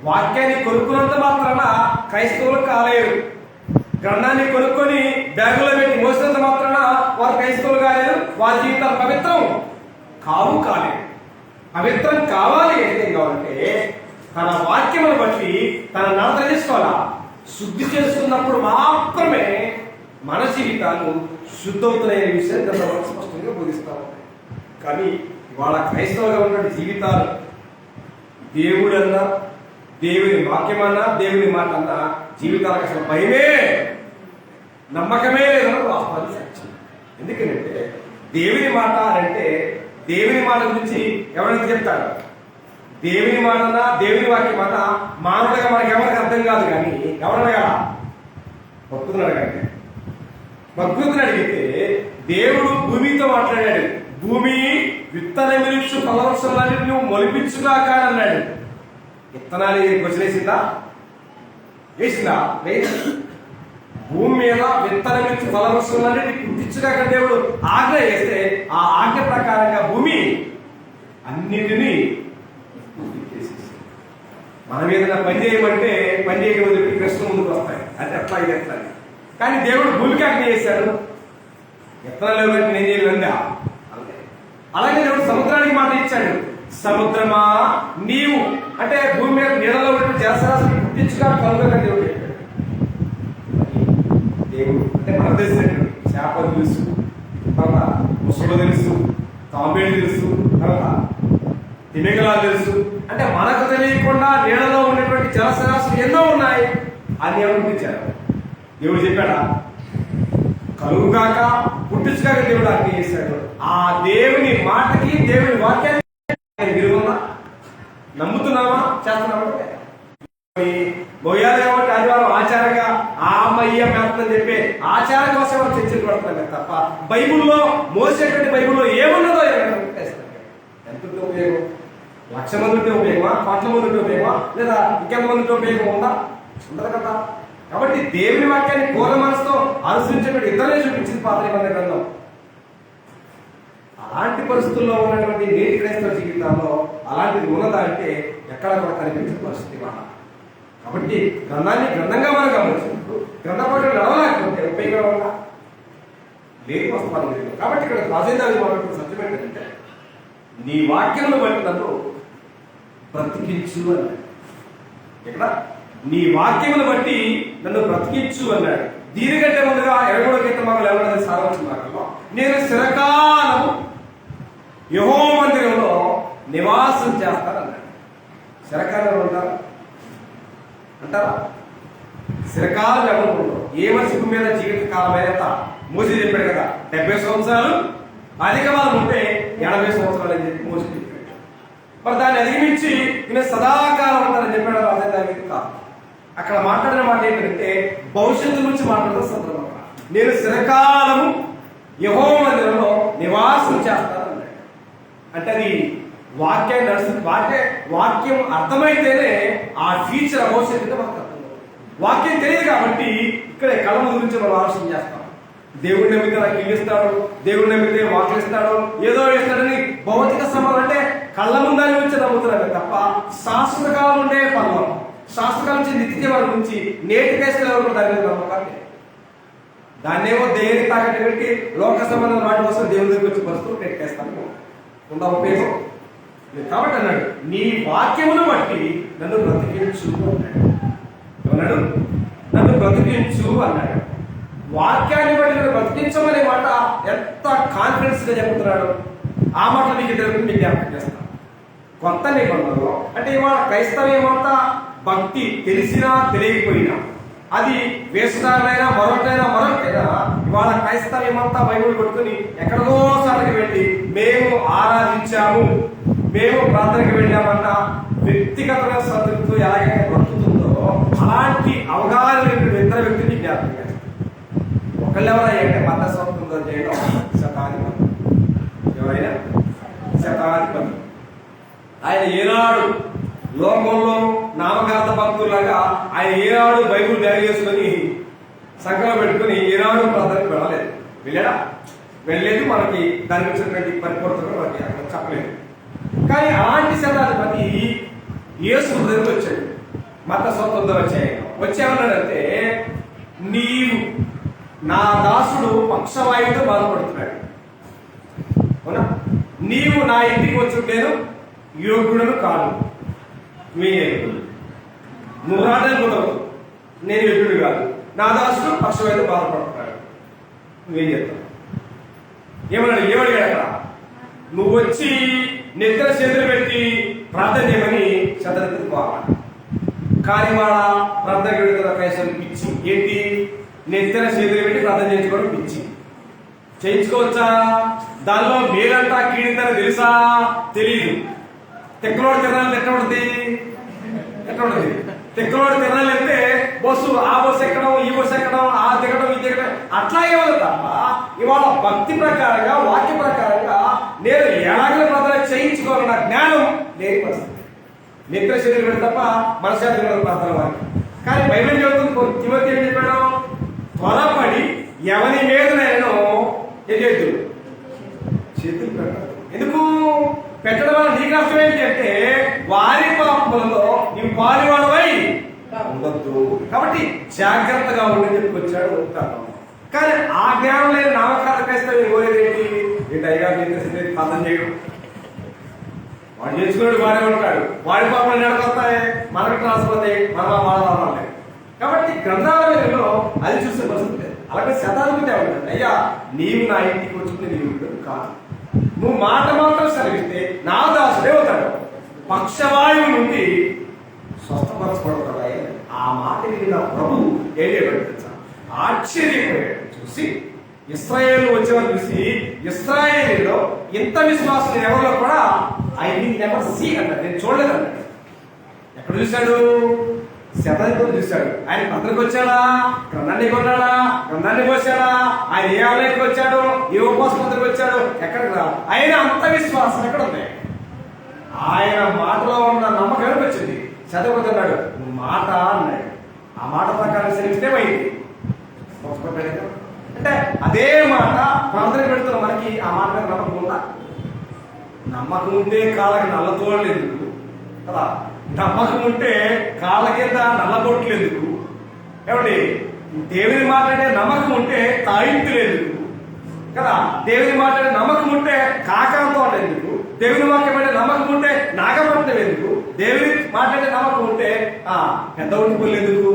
వాక్యాన్ని కొనుక్కున్నంత మాత్రాన క్రైస్తవులు కాలేరు. గ్రంథాన్ని కొనుక్కొని బ్యాగులో పెట్టి మోసినంత మాత్రాన వారు క్రైస్తవులు కాలేరు. వారి జీవితాలు పవిత్రం కాలేదు. పవిత్రం కావాలి అంటే ఏం కావాలంటే, తన వాక్యమును బట్టి తన నడత చేసుకోవాలా. శుద్ధి చేసుకున్నప్పుడు మాత్రమే మన జీవితాలు శుద్ధవుతున్నాయనే విషయాన్ని గ్రంథం స్పష్టంగా బోధిస్తా ఉంటాయి. కానీ వాళ్ళ క్రైస్తవులుగా ఉన్నటువంటి జీవితాలు దేవుడన్నా, దేవుని వాక్యమన్నా, దేవుని మాట అన్నా జీవితాలకు అసలు భయమే, నమ్మకమే లేదన్న వాస్తవాన్ని సాక్ష్యం. ఎందుకంటే దేవుని మాట అంటే, దేవుని మాట గురించి ఎవరైతే చెప్తాడు, దేవుని మాట అన్నా, దేవుని వాక్యం అన్నా మానవుడిగా మనకి ఎవరికి అర్థం కాదు. కానీ ఎవరన్నా కదా భక్తులను అడగండి. భక్తులను అడిగితే దేవుడు భూమితో మాట్లాడాడు. భూమి విత్తనమిచ్చు ఫలవృక్షాలని నువ్వు మొలిపించుగా కాడన్నాడు. విత్తనాలు కొచ్చినేసిందా? వేసిందా? భూమి మీద విత్తనమిచ్చు ఫలవృక్షాలని పుట్టించుగా దేవుడు ఆజ్ఞ వేస్తే, ఆ ఆజ్ఞ ప్రకారంగా భూమి అన్నిటినీ మనం ఏదైనా పని చేయమంటే పని చేయకపోతే ప్రశ్న ముందుకు వస్తాయి. అంటే ఎట్లా ఇది ఎట్లా? కానీ దేవుడు భూమికి ఆజ్ఞ చేశాడు. విత్తనాలు బట్టి నేను చేయలేదా? అలాగే దేవుడు సముద్రానికి మాట ఇచ్చాడు. సముద్రమా నీవు, అంటే భూమి మీద నీళ్ళలో ఉంటే జలసరాశిని పుట్టించుగా కలుగుగా దేవుడు చెప్పాడు. దేవుడు అంటే మనకు తెలిసినట్టు చేపలు తెలుసు, తర్వాత ముసలు తెలుసు, తాంబేలు తెలుసు, తర్వాత తిమింగలాలు తెలుసు. అంటే మనకు తెలియకుండా నీళ్ళలో ఉన్నటువంటి జలసరాశులు ఎన్నో ఉన్నాయి. అన్ని అనుమతించారు. దేవుడు చెప్పాడా? కలుగుగాక పుట్టించుగాక దేవుడు ఆజ్ఞ చేశాడు. ఆ దేవుని మాటకి, దేవుని వాక్యాన్ని విలువన్నా నమ్ముతున్నావా? చేస్తున్నావా? మొయ్యాలి కాబట్టి ఆదివారం ఆచారంగా ఆ అమ్మయ్య మేస్తుందని చెప్పి ఆచారం కోసం మనం చర్చలు పడుతున్నాం తప్ప బైబుల్లో మోసేటువంటి బైబుల్లో ఏమున్నదో ఎంత ఉపయోగం? 1,00,000 మంది ఉంటే ఉపయోగమా? 1,00,000 మంది ఉంటే ఉపయోగమా? లేదా ఇంకెంతమంది ఉంటే ఉపయోగం ఉందా? ఉండదు కదా. కాబట్టి దేవుని వాక్యాన్ని పూర్ణ మనసుతో అనుసరించేటువంటి ఇద్దరే చూపించింది పాత నిబంధన గ్రంథం. అలాంటి పరిస్థితుల్లో ఉన్నటువంటి నేటి క్రైస్తవ జీవితాల్లో అలాంటిది ఉన్నదా అంటే ఎక్కడ కూడా కనిపించిన పరిస్థితి మాట. కాబట్టి గ్రంథాన్ని గ్రంథంగా మనం గమనించినప్పుడు గ్రంథపాఠం నడవలేకపోతే ఉపయోగం లేని వస్తాను లేదు. కాబట్టి ఇక్కడ రాజేంద్రాన్ని మాట్లాడుతున్న సత్యం ఏంటంటే, నీ వాక్యంలో బట్టి నన్ను బ్రతికించు అన్నాడు. ఇక్కడ నీ వాక్యమును బట్టి నన్ను బ్రతికించు అన్నాడు. దీనికంటే ముందుగా 23వ కీర్తనలో ఎవరైనా సారాంశం మాటల్లో, నేను చిరకాలం యెహోవా మందిరంలో నివాసం చేస్తానన్నాడు. చిరకాలం అంటారా? చిరకాలం ఎవరు ఉండవు. ఏ మనిషి మీద జీవిత కాలం మోసి చెప్పాడు కదా, 70 సంవత్సరాలు, అధిక వాళ్ళు ఉంటే 80 సంవత్సరాలు అని చెప్పి మోసి చెప్పాడు. మరి దాన్ని అధిగమించి ఈయన సదాకాలం ఉంటారని చెప్పాడు. అదే దానికి కాదు. అక్కడ మాట్లాడిన మాట ఏంటంటే భవిష్యత్తు గురించి మాట్లాడుతున్న సందర్భం. నేను చిరకాలము యెహోవా మందిరంలో నివాసం చేస్తానన్నాడు. అంటే అది వాక్యాన్ని నడుస్తుంది. వాక్యం అర్థమైతేనే ఆ ఫ్యూచర్ భవిష్యత్తు మనకు అర్థం. వాక్యం తెలియదు కాబట్టి ఇక్కడ కళ్ళ గురించి మనం ఆలోచన చేస్తాం. దేవుడు నమ్మితే నాకు ఇల్లు ఇస్తాడు, దేవుడు నమ్మితే వాక్యం ఇస్తాడు, ఏదో ఇస్తాడని భౌతిక శ్రమలు అంటే కళ్ళ ముందని గురించి నమ్ముతున్నాను తప్ప శాశ్వత కాలం ఉండే పనులు, శాస్త్రకాలం నుంచి నిత్య జీవనం నుంచి నేటి కేసుల వరకు దాని మీద నమ్మకాన్ని దాన్నేమో దేవుని తాకట్టు పెట్టి లోక సంబంధం వాటి కోసం దేవుని దగ్గర వచ్చి వస్తువు పెట్టేస్తాను ఉందా ఉపయోగం కాబట్టి అన్నాడు నీ వాక్యమును బట్టి నన్ను బ్రతికించు అన్నాడు. నన్ను బ్రతికించు అన్నాడు. వాక్యాన్ని బట్టి నన్ను బ్రతికించమనే మాట ఎంత కాన్ఫిడెన్స్ గా చెప్తున్నాడు. ఆ మాట మీకు ఇద్దరు మీకు జ్ఞాపకం చేస్తాను. కొత్త నిబంధనలో అంటే ఇవాళ క్రైస్తవ్యమంతా భక్తి తెలిసినా తెలియకపోయినా, అది వేషధారులైనా మరొకటైనా ఇవాళ క్రైస్తవ్యమంతా బైబిల్ కొట్టుకుని ఎక్కడో సార్కి వెళ్ళి మేము ఆరాధించాము, మేము ప్రార్థనకి వెళ్ళామన్న వ్యక్తిగతమైన సంతృప్తితో ఎలాగైతే బ్రతుకుతుందో అలాంటి అవగాహన ఇద్దరు వ్యక్తిని జ్ఞాపకం చేస్తారు. ఒకళ్ళు ఎవరైనా మత స్వతంత్రం చేయడం శతాధిపతి, ఎవరైనా శతాధిపతి. ఆయన ఏనాడు లోకంలో నామకార్థ భక్తులాగా ఆయన ఏనాడు బైబుల్ బ్యాగ్ చేసుకుని సంకలో పెట్టుకుని ఏనాడు ప్రార్థనకు వెళ్ళలేదు. వెళ్ళాడా? వెళ్ళలేదు. మనకి దాని గురించినటువంటి పరిపూర్ణత మనకి అక్కడ చెప్పలేదు. కానీ అలాంటి శతాధిపతి యేసు దగ్గరికి వచ్చాడు. మత స్వతంత్రం వచ్చేమన్నాడంటే నీవు నా దాసుడు పక్షవాయువుతో బాధపడుతున్నాడు, అవునా? నీవు నా ఇంటికి వచ్చి నేను యోగ్యుడను కాదు, నువ్వు రావడానికి కుదరదు, నేను యోగ్యుడు కాదు, నా దాసుడు పక్షవాయువుతో బాధపడుతున్నాడు, నువ్వేం చేస్తావు? ఏమడిగాడు అక్కడ? నువ్వు వచ్చి నెత్తర చేతులు పెట్టి ప్రార్థన చేయమని శతాధిపతి బాగా. కానీ వాళ్ళ ప్రార్థన కైసం పిచ్చి. ఏంటి? నెత్తర చేతులు పెట్టి ప్రార్థన చేయించుకోవడం పిచ్చి. చేయించుకోవచ్చా? దానిలో మేలంతా కీడిందని తెలుసా? తెలీదు. తెక్కలోడు తిరణాలు ఎట్లా ఉంటుంది? తెక్కలోడు తిరణాలు అంటే బస్సు ఆ బస్సు ఎక్కడం, ఈ బస్సు ఎక్కడం, ఆ దిగడం, ఈ దిగడం అట్లాగే ఉంది తప్ప ఇవాళ భక్తి ప్రకారంగా వాక్య ప్రకారంగా నేను ఎలాగో ప్రార్థన చేయించుకోవాలన్న జ్ఞానం లేని పరిస్థితి. నిద్ర శరీరం పెట్టి తప్ప మనశాంతి ప్రార్థన వారికి. కానీ బైబిల్ చెబుతుంది, తిమోతి ఏం చెప్పాడు? త్వరపడి ఎవరి మీద నేను ఎదురు చేతులు పెట్టాడు. ఎందుకు పెట్టడం వల్ల నీకు అర్థం ఏంటి అంటే వారి పాపములలో నీవు పాలువాడవై ఉండద్దు. కాబట్టి జాగ్రత్తగా ఉండని చెప్పుకొచ్చాడు. ఉంటాను. కానీ ఆ జ్ఞానం లేని నామకాల క్రైస్తవం కోరేది ఏంటి? అయ్యా నిద్ర ప్రార్థన చేయడం, వాడు చేసుకున్నాడు వాడే ఉంటాడు, వాడి పాపలు నడకొస్తాయి, మనకు ట్రాన్స్ఫర్ అవుతాయి, మన మానవాళ్ళు. కాబట్టి గ్రంథాలలో అది చూసే పరిస్థితి లేదు. అలాగే శతాధిపతి ఉంటాడు, అయ్యా నీవు నా ఇంటికి వచ్చుకుని నీవు కాదు, నువ్వు మాట మాత్రం సెలవిస్తే నా దాసుడే అవుతాడు, పక్షవాయువు నుండి స్వస్థపరచబడతాడు. ఆ మాట విన్న ప్రభు ఏం చేయబడి ఆశ్చర్యపోయాడు. చూసి ఇశ్రాయేలు వచ్చేవారు చూసి ఇశ్రాయేలీలో ఇంత విశ్వాసం ఎవరిలో కూడా ఐ నెవర్ సీ అన్నాడు, నేను చూడలేదన్నాడు. ఎక్కడ చూశాడు? శతాధిపతి చూశాడు. ఆయన పత్రిక వచ్చాడా? గ్రంథాన్ని కొన్నాడా? గ్రంథాన్ని పోసాడా? ఆయన ఏ ఆలయానికి వచ్చాడు? ఏ ఉపవాస పత్రిక వచ్చాడు? ఎక్కడికి రా? ఆయన అంత విశ్వాసం ఎక్కడ ఉంది? ఆయన మాటలో ఉన్న నమ్మకం వచ్చింది. శతాధిపతి అన్నాడు మాట అన్నాడు. ఆ మాట ప్రకారం సెలవిస్తే అయింది. అంటే అదే మాట ప్రార్థన పెడుతున్న మనకి ఆ మాట మీద నమ్మకం ఉందా? నమ్మకం ఉంటే కాళ్ళకి నల్లతోళ్ళు ఎందుకు కదా? నమ్మకం ఉంటే కాళ్ళ కింద నల్లబొట్లు ఎందుకు? ఏమండి? దేవుని మాట్లాడే నమ్మకం ఉంటే తాయింపులు ఎందుకు కదా? దేవుని మాట్లాడే నమ్మకం ఉంటే కాకంతో ఎందుకు? దేవుని వాక్యం అంటే నమ్మకం ఉంటే నాగపట్నం ఎందుకు? దేవుని మాట్లాడే నమ్మకం ఉంటే పెద్ద ఉండిపోలు ఎందుకు?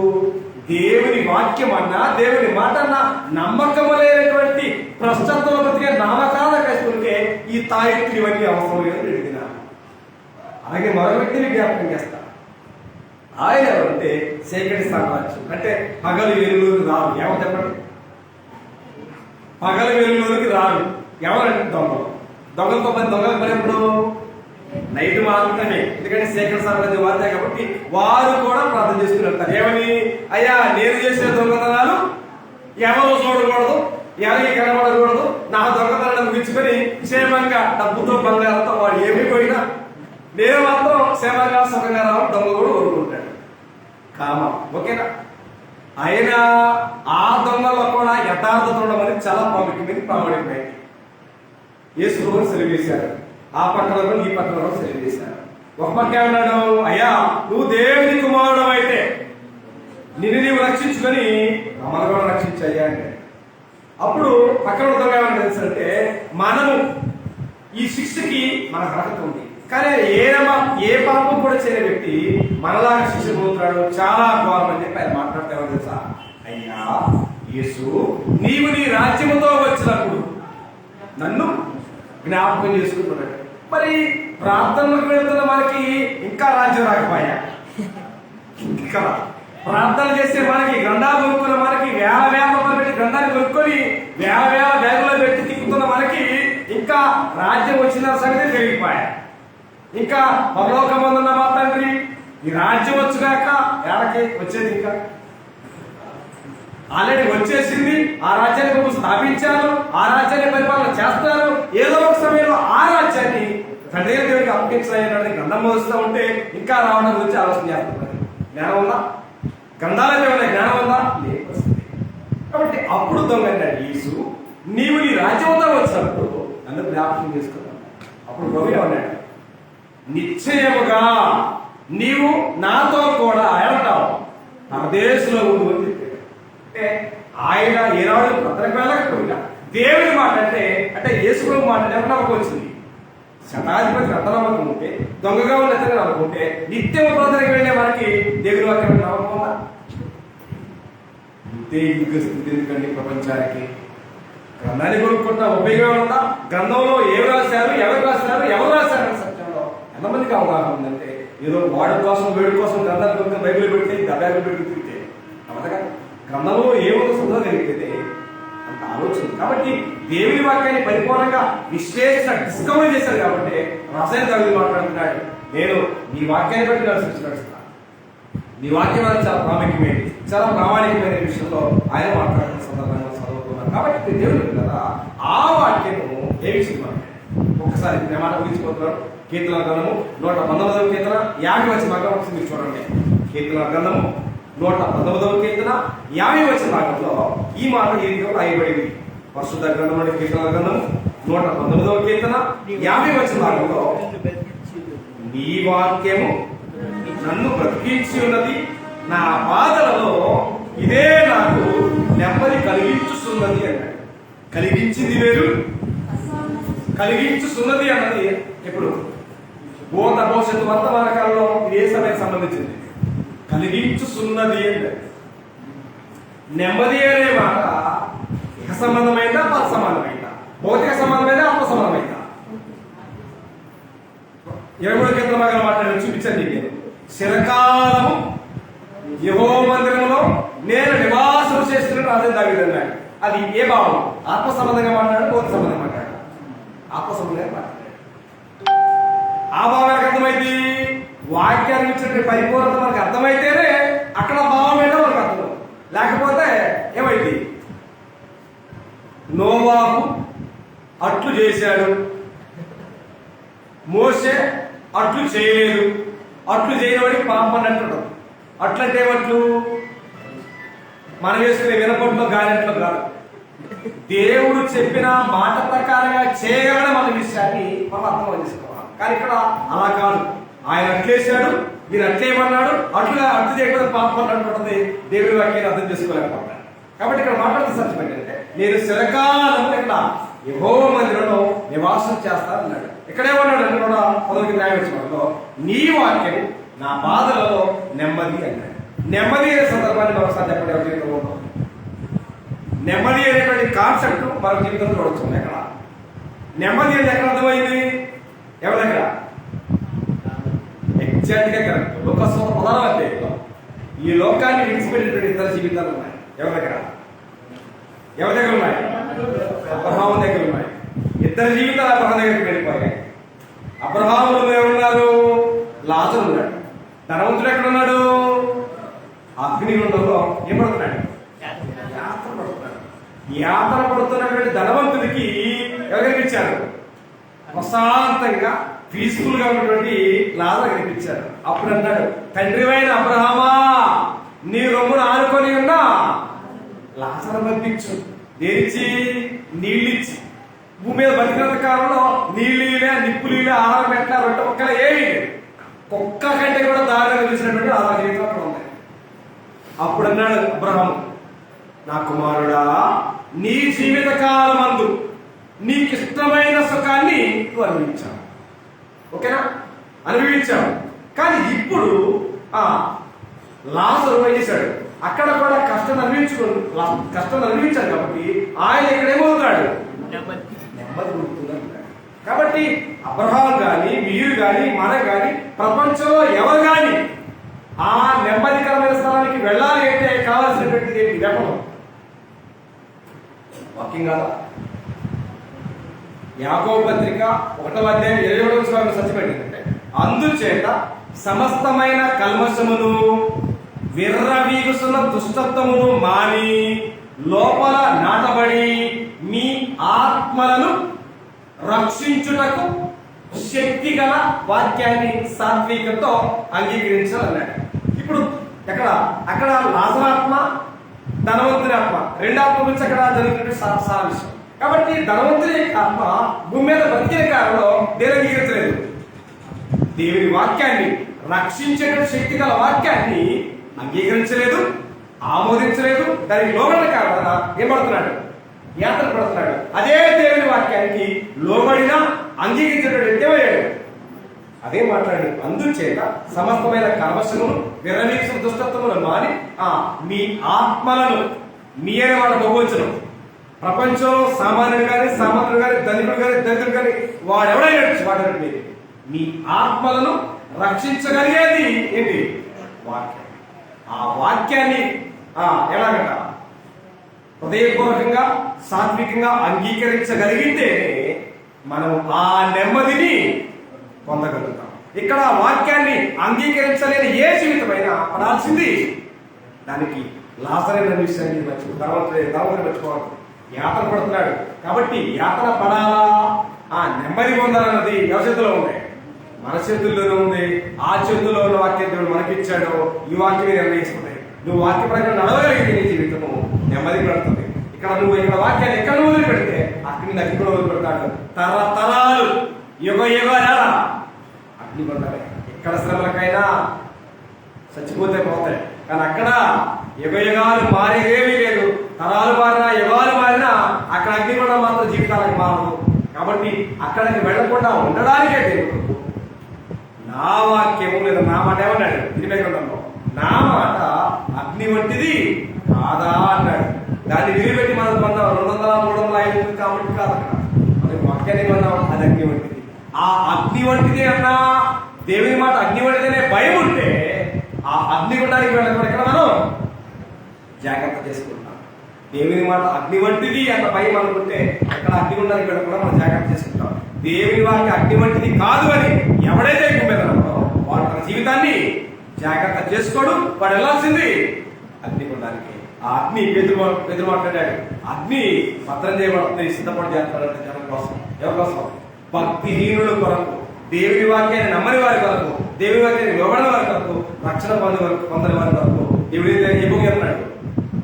దేవుని వాక్యం అన్నా దేవుని మాట అన్నా నమ్మకము లేనటువంటి ప్రశ్నతో బతికే నామకాల కష్టంటే ఈ తాయిత్తులు ఇవన్నీ అవసరం లేదని అడిగిన. అలాగే మరో వ్యక్తిని జ్ఞాపకం చేస్తా. ఆయన ఎవరంటే సేకటి సామ్రాజ్యం అంటే పగలు వెలుగులోకి రాదు. ఏమో చెప్పండి? పగలు వెలుగులోకి రాదు. ఎవరంటే దొంగలు. దొంగలతో పని దొంగల పని ఎప్పుడు? నైట్ మాత్రమే. ఎందుకంటే సేకరణ సామ్రాజ్యం వారిదే కాబట్టి వారు కూడా ప్రార్థన చేసుకుని వెళ్తారు. ఏమని? అయ్యా నేను చేసిన దొంగతనాలు ఎవరు చూడకూడదు, ఎవరికి కనబడకూడదు, నా దొంగతనాలను ముగించుకొని క్షేమంగా డబ్బుతో బంగారంతో వాడు ఏమి పోయినా నేను మాత్రం క్షేమంగా సుఖంగా రావడం దొంగ కూడా కోరుకుంటాడు. కామ ఓకేనా? అయినా ఆ దొంగలో కూడా యథార్థత ఉండమని చాలా ప్రాముఖ్యమైనది. యేసు ప్రభువు సెలవేశారు. ఆ పట్టణంలో ఈ పట్టణంలో సెలవేశారు. ఒక పక్క ఏమన్నాడు, అయ్యా నువ్వు దేవుని కుమారుడు అయితే నిన్ను నీవు రక్షించుకొని మమ్మల్ని కూడా రక్షించయ్యా అంటే, అప్పుడు పక్కన దొంగ ఏమన్నా తెలుసంటే, మనము ఈ శిక్షకి మనకు అర్హత ఉంది, కానీ ఏ పాపం కూడా చేయని వ్యక్తి మనలాగా శిక్ష పొందుతున్నాడు, చాలా ఘోరం అని చెప్పి ఆయన మాట్లాడతామో తెలుసా, అయ్యా యేసు నీవు నీ రాజ్యముతో వచ్చినప్పుడు నన్ను జ్ఞాపకం చేసుకుంటున్నాడు. మరి ప్రార్థనలకు వెళ్తున్న మనకి ఇంకా రాజ్యం రాకపోయా? ఇంకా ప్రార్థన చేసే మనకి, గ్రంథాలు కొనుక్కున్న మనకి, వేల రూపాయలు పెట్టి గ్రంథాన్ని కొనుక్కొని వేల బ్యాగులో పెట్టి తిప్పుతున్న మనకి ఇంకా రాజ్యం వచ్చిన సంగతి తెలియకపోయా? ఇంకా పరలోకమందున్న మా తండ్రి ఈ రాజ్యం వచ్చుగాక ఏడకి వచ్చేది, ఇంకా ఆల్రెడీ వచ్చేసింది. ఆ రాజ్యాన్ని ప్రభు స్థాపించారు, ఆ రాజ్యాన్ని పరిపాలన చేస్తారు. ఏదో ఒక సమయంలో ఆ రాజ్యాన్ని తండ్రి దేవుడికి అప్పగించాలని గ్రంథం మోస్తూ ఉంటే ఇంకా రావడం గురించి ఆలోచన చేస్తున్నారు. జ్ఞానం ఉందా? గ్రంథాలనే ఉన్నాయి, జ్ఞానం ఉందా? లేదు. కాబట్టి అప్పుడు దొంగ యేసు నీవు నీ రాజ్యంతో వచ్చినప్పుడు నన్ను జ్ఞాపకం చేసుకున్నాను. అప్పుడు ప్రభు ఏమన్నాడు, నిశ్చయముగా నీవు నాతో కూడా ఏమంటావు పరదేశంలో ఉండు అని చెప్పాడు. అంటే ఆయన ఏనాడు భద్రకు వెళ్ళకపోయినా దేవుడి మాట అంటే యేసు ప్రభు మాట నమ్మకం వచ్చింది. శతాధిపతి నమ్మకం ఉంటే, దొంగగా ఉన్న ఇతరులు నమ్మకుంటే, నిత్యం ప్రార్థనకి వెళ్ళే మనకి దేవుడి వాక్యం నమ్మకం ఉందా? ఎందుకండి ప్రపంచానికి గ్రంథాన్ని కొనుక్కుంటా ఉపయోగం ఉందా? గ్రంథంలో ఏమి రాశారు, ఎవరు రాశారు సత్యంలో ఎంతమందికి అవగాహన ఉందంటే, ఏదో వాడి కోసం వేడి కోసం గ్రంథాన్ని కొనుక్కొని బైబిల్ పెడితే డబ్బాలు పెట్టి తిరిగితే అవతగా గ్రంథంలో ఏమో చదవగలిగితే అంత ఆలోచన. కాబట్టి దేవుని వాక్యాన్ని పరిపూర్ణంగా విశ్లేషణ డిస్కవరీ చేశారు. కాబట్టి రసాయన తల్లి మాట్లాడుతున్నాడు, నేను నీ వాక్యాన్ని బట్టి నడుస్తున్నాను. నీ వాక్యం అనేది చాలా ప్రాముఖ్యమైనది, చాలా ప్రామాణికమైన విషయంలో ఆయన మాట్లాడుతున్న సందర్భంగా చదువుతున్నారు. కాబట్టి దేవుడు కదా ఆ వాక్యము ఏ విషయం ఒక్కసారి మాట ఊహించిపోతున్నారు. కీర్తన గ్రంథము 119వ కీర్తన 50 వచ్చిన భాగం ఒకసారి మీరు చూడండి. కీర్తన గ్రంథము 119వ కీర్తన 50 వచ్చిన భాగంలో ఈ మాట ఈ రీతిలో రాయబడింది. పరిశుద్ధ గ్రంథంలోని కీర్తన గ్రంథము 119వ కీర్తన 50 వచ్చిన భాగంలో, నీ వాక్యము నన్ను బ్రతికించి ఉన్నది, నా బాధలలో ఇదే నాకు నెమ్మది కలిగించుతున్నది అన్నాడు. కలిగించింది వేరు, కలిగించుతున్నది అన్నది ఎప్పుడు భూత భవిష్యత్తు వర్తమాన కాలంలో ఏ సమయానికి సంబంధించింది? కలిగించుతున్నది అంటే నెమ్మది అనే మాట ఇహ సంబంధమైందా, పర సంబంధమైందా, భౌతిక సంబంధమైందా, ఆత్మ సంబంధమైందా? 23 కీర్తన భాగాలు మాట్లాడి చూపించండి. నేను చిరకాలము యెహోవా మందిరములో నేను నివాసం చేస్తున్నాను అదే దావీదు అన్నాడు. అది ఏ భావం? ఆత్మ సంబంధంగా మాట్లాడు, భౌతిక సంబంధంగా మాట్లాడు? ఆత్మ సంబంధంగా మాట్లాడు. ఆ భావం మనకు అర్థమైంది. వాక్యాన్ని ఇచ్చిన పరిపూర్ణత మనకు అర్థమైతేనే అక్కడ భావం ఏంటో మనకు అర్థం. లేకపోతే ఏమైంది? నోవాహు అట్లు చేశాడు, మోషే అట్లు చేయలేదు, అట్లు చేయనివాడికి పాపం అన్నట్టు. అట్లంటే ఏమట్లు? మనం వేసుకునే వినపట్లో గాలింట్లో కాదు, దేవుడు చెప్పిన మాట ప్రకారంగా చేయగలనే మన విషయాన్ని మనం అర్థం చేసుకోవాలి. కానీ ఇక్కడ అలా కాదు. ఆయన అట్లేసాడు, మీరు అట్లేమన్నాడు, అట్లు చేయకపోతే పాపం అన్నట్టు దేవుడి వాక్యాన్ని అర్థం చేసుకోలేకపోతాడు. కాబట్టి ఇక్కడ మాట్లాడుతున్న సత్యం ఏంటంటే, నేను చిరకాలం ఇక్కడ యెహోవా మందిరంలో నివాసం చేస్తానన్నాడు. ఇక్కడేమన్నాడు అని కూడా 10వ న్యాయవచనంలో, నీ వాక్యం నా బాధలలో నెమ్మది అన్నాడు. నెమ్మది అనే సందర్భాన్ని మరోసారి చెప్పండి. ఎవరి జీవితంలో నెమ్మది అనేటువంటి కాన్సెప్ట్ మరొక జీవితంలో చూడొచ్చు. ఎక్కడ నెమ్మది అనేది ఎక్కడ అర్థమైంది? ఎవరి దగ్గర? ఎగ్జాక్ట్ గా కరెక్ట్. లోకస్వ 16వ అధ్యాయంలో ఈ లోకాన్ని విడిచిపెట్టినటువంటి ఇద్దరు జీవితాలు ఉన్నాయి. ఎవరి దగ్గర ఉన్నాయి? అబ్రహాము దగ్గర ఉన్నాయి. ఇద్దరు జీవితాలు అబ్రహాం దగ్గరికి వెళ్ళిపోయాయి. అబ్రహాములో ఎవరున్నారు? లాజరు ఉన్నాడు. ధనవంతుడు ఎక్కడ ఉన్నాడు? అగ్నిగుండంలో ఏం పడుతున్నాడు? యాత్ర పడుతున్నటువంటి ధనవంతుడికి ఎవరు కనిపించారు? ప్రశాంతంగా పీస్ఫుల్ గా ఉన్నటువంటి లాజరు కనిపించారు. అప్పుడు అన్నాడు, తండ్రివైన అబ్రహామా నీ రొమ్మును ఆనుకొని ఉన్న లాజరు పంపించు. దేనిచ్చి? నీళ్ళిచ్చి. భూమి మీద బతికినంత కాలంలో నీళ్ళ నిప్పులీలే ఆహారం పెట్టిన రొట్టె ముక్కలు ఏమి కుక్క కంటే కూడా దారుణంగా చూసినటువంటి ఆ జీవితం అక్కడ ఉంది. అప్పుడు అన్నాడు అబ్రహాము, నా కుమారుడా, నీ జీవిత కాలమందు నీకు ఇష్టమైన సుఖాన్ని నువ్వు అనుభవించావు. ఓకేనా? అనుభవించావు. కానీ ఇప్పుడు లాజరు ఏం చేశాడు? అక్కడ కూడా కష్టం అనుభవించాడు కాబట్టి ఆయన ఇక్కడ ఏమవుతాడు? నెమ్మది పొందుతున్నాడు. కాబట్టి అబ్రహాం కానీ, మీరు కానీ, మన కానీ, ప్రపంచంలో ఎవరు కానీ ఆ నెమ్మదికరమైన స్థలానికి వెళ్ళాలి అంటే కావాల్సినటువంటిది ఏంటి? వెపనం. వాక్యం కాదా? యాకోబు పత్రిక 1వ అధ్యాయం 27వ వచనంలో సత్యపెట్టిందంటే, అందుచేత సమస్తమైన కల్మషమును విర్రవీగుతున్న దుష్టత్వమును మాని లోపల నాటబడి మీ ఆత్మలను రక్షించుటకు శక్తి గల వాక్యాన్ని సాత్వికతో అంగీకరించాలన్నాడు. ఇప్పుడు అక్కడ లాజరాత్మ, ధనవంతుని ఆత్మ, రెండాత్మ గురించి అక్కడ జరుగుతున్న సారాంశం. కాబట్టి ధనవంతుని ఆత్మ భూమి మీద బతికే కాలంలో దేని అంగీకరించలేదు? దేవుని వాక్యాన్ని, రక్షించేటువంటి శక్తి గల వాక్యాన్ని అంగీకరించలేదు, ఆమోదించలేదు. దానికి లోబడిన కారణంగా ఏం పడుతున్నాడు? యాత్ర పడుతున్నాడు. అదే దేవుని వాక్యానికి లోబడిన అంగీకరించేటువంటి ఏమయ్యాడు? అదే మాట్లాడు. అందుచేత సమస్తమైన కల్మషమును విర్రవీగుతున్న దుష్టత్వమును మాని మీ ఆత్మలను, మీ అనే వాళ్ళ బహువచనం. ప్రపంచంలో సామాన్యుడు కానీ, ధనికుడు కానీ, దరిద్రుడు కానీ, వాడెవడైనా వాడు మీ ఆత్మలను రక్షించగలిగేది ఏంటి? వాక్యం. ఆ వాక్యాన్ని ఎలాగంట? హృదయపూర్వకంగా, సాత్వికంగా అంగీకరించగలిగితే మనం ఆ నెమ్మదిని పొందగలుగుతాం. ఇక్కడ వాక్యాన్ని అంగీకరించలేని ఏ జీవితమైనా పడాల్సింది దానికి లాజరైన విషయాన్ని ధనవంతుని మర్చిపోవాలి. యాతన పడుతున్నాడు కాబట్టి యాతన పడాలా, ఆ నెమ్మది పొందాలన్నది ఎవరి చేతిలో ఉంది? మన చేతుల్లోనే ఉంది. ఆ చేతుల్లో ఉన్న వాక్యం దేవుడు మనకిచ్చాడు. ఈ వాక్యమే నిర్ణయిస్తుంది. నువ్వు వాక్య ప్రకారం నడవగలిగితే నీ జీవితము నెమ్మది పడుతుంది. ఇక్కడ వాక్యాన్ని ఎక్కడ వదిలి పెడితే అగ్ని అగ్ని కూడా వదిలి పెడతాడు. తరతరాలు యుగాల అగ్ని పొందాలి. ఎక్కడ శ్రమలకైనా చచ్చిపోతే పోతాయి, కానీ అక్కడ యుగాలు మారేదేమీ లేదు. తరాలు మారినా, యుగాలు మారినా అక్కడ అగ్ని కూడా మాత్రం జీవితాలకు మారదు. కాబట్టి అక్కడికి వెళ్లకుండా ఉండడానికే దేవుడు నా వాక్యము లేదా నా మాట ఏమన్నాడు? గ్రంథంలో నా మాట అగ్ని వంటిది కాదా అన్నాడు. దాన్ని విడిపెట్టి మనం పొందాం 200, 300, 500 కాబట్టి కాదు. అక్కడ మనకి వాక్యాన్ని పొందాం, అది అగ్ని వంటిది. ఆ అగ్ని వంటిది అన్నా దేవుని మాట అగ్ని వంటిదనే భయం ఉంటే ఆ అగ్నిగుండానికి వెళ్ళకుండా ఇక్కడ మనం జాగ్రత్త చేసుకుంటాం. దేవుని మాట అగ్ని వంటిది అన్న భయం అనుకుంటే ఎక్కడ అగ్నిగుండానికి వెళ్ళకుండా మనం జాగ్రత్త చేసుకుంటాం. దేవుని వాక్య అగ్ని వంటిది కాదు అని ఎవడైతే ఎక్కువ వాడు తన జీవితాన్ని జాగ్రత్త చేసుకోడు. వాడు వెళ్ళాల్సింది అగ్నిగుండానికి. ఆ అగ్ని ఎదురు మాట్లాడాడు. అగ్ని భద్రం చేయబడుతుంది, సిద్ధపడి చేస్తాడంటే జనం కోసం. ఎవరి కోసం? భక్తిహీనుల కొరకు, దేవుని వాక్యాన్ని నమ్మని వారి కొరకు, దేవుని వాక్యాన్ని లోబడిన వారి కొరకు, రక్షణ పొందని వారి కొరకు దేవుడి అన్నాడు.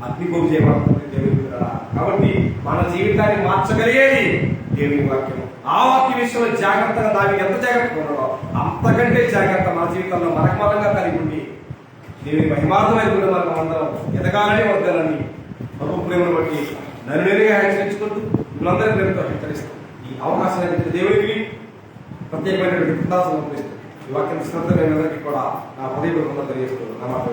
అగ్ని పోగు చేయబడుతుంది దేవుని. కాబట్టి మన జీవితాన్ని మార్చగలిగేది దేవుని వాక్యం. ఆ వాక్య విషయంలో జాగ్రత్తగా దానికి ఎంత జాగ్రత్తగా ఉన్నాడో అంతకంటే జాగ్రత్త మన జీవితంలో మనకమాలంగా కలిగి ఉండి దేవుని మహిమార్థమైన కూడా మనం అందరం ఎదగాలని వద్దాలని ప్రభు ప్రేమను బట్టి నన్ను నేరుగా హెచ్చరించుకుంటూ మిమ్మల్ందరినీ ప్రేమతో హెచ్చరిస్తాం. ఈ అవకాశాన్ని దేవునికి ప్రత్యేకమైనటువంటి కృతజ్ఞతలు ఈ వాక్యం శ్రద్ధ అందరికీ కూడా నా హృదయపూర్వకంగా తెలియజేస్తూ నా మాట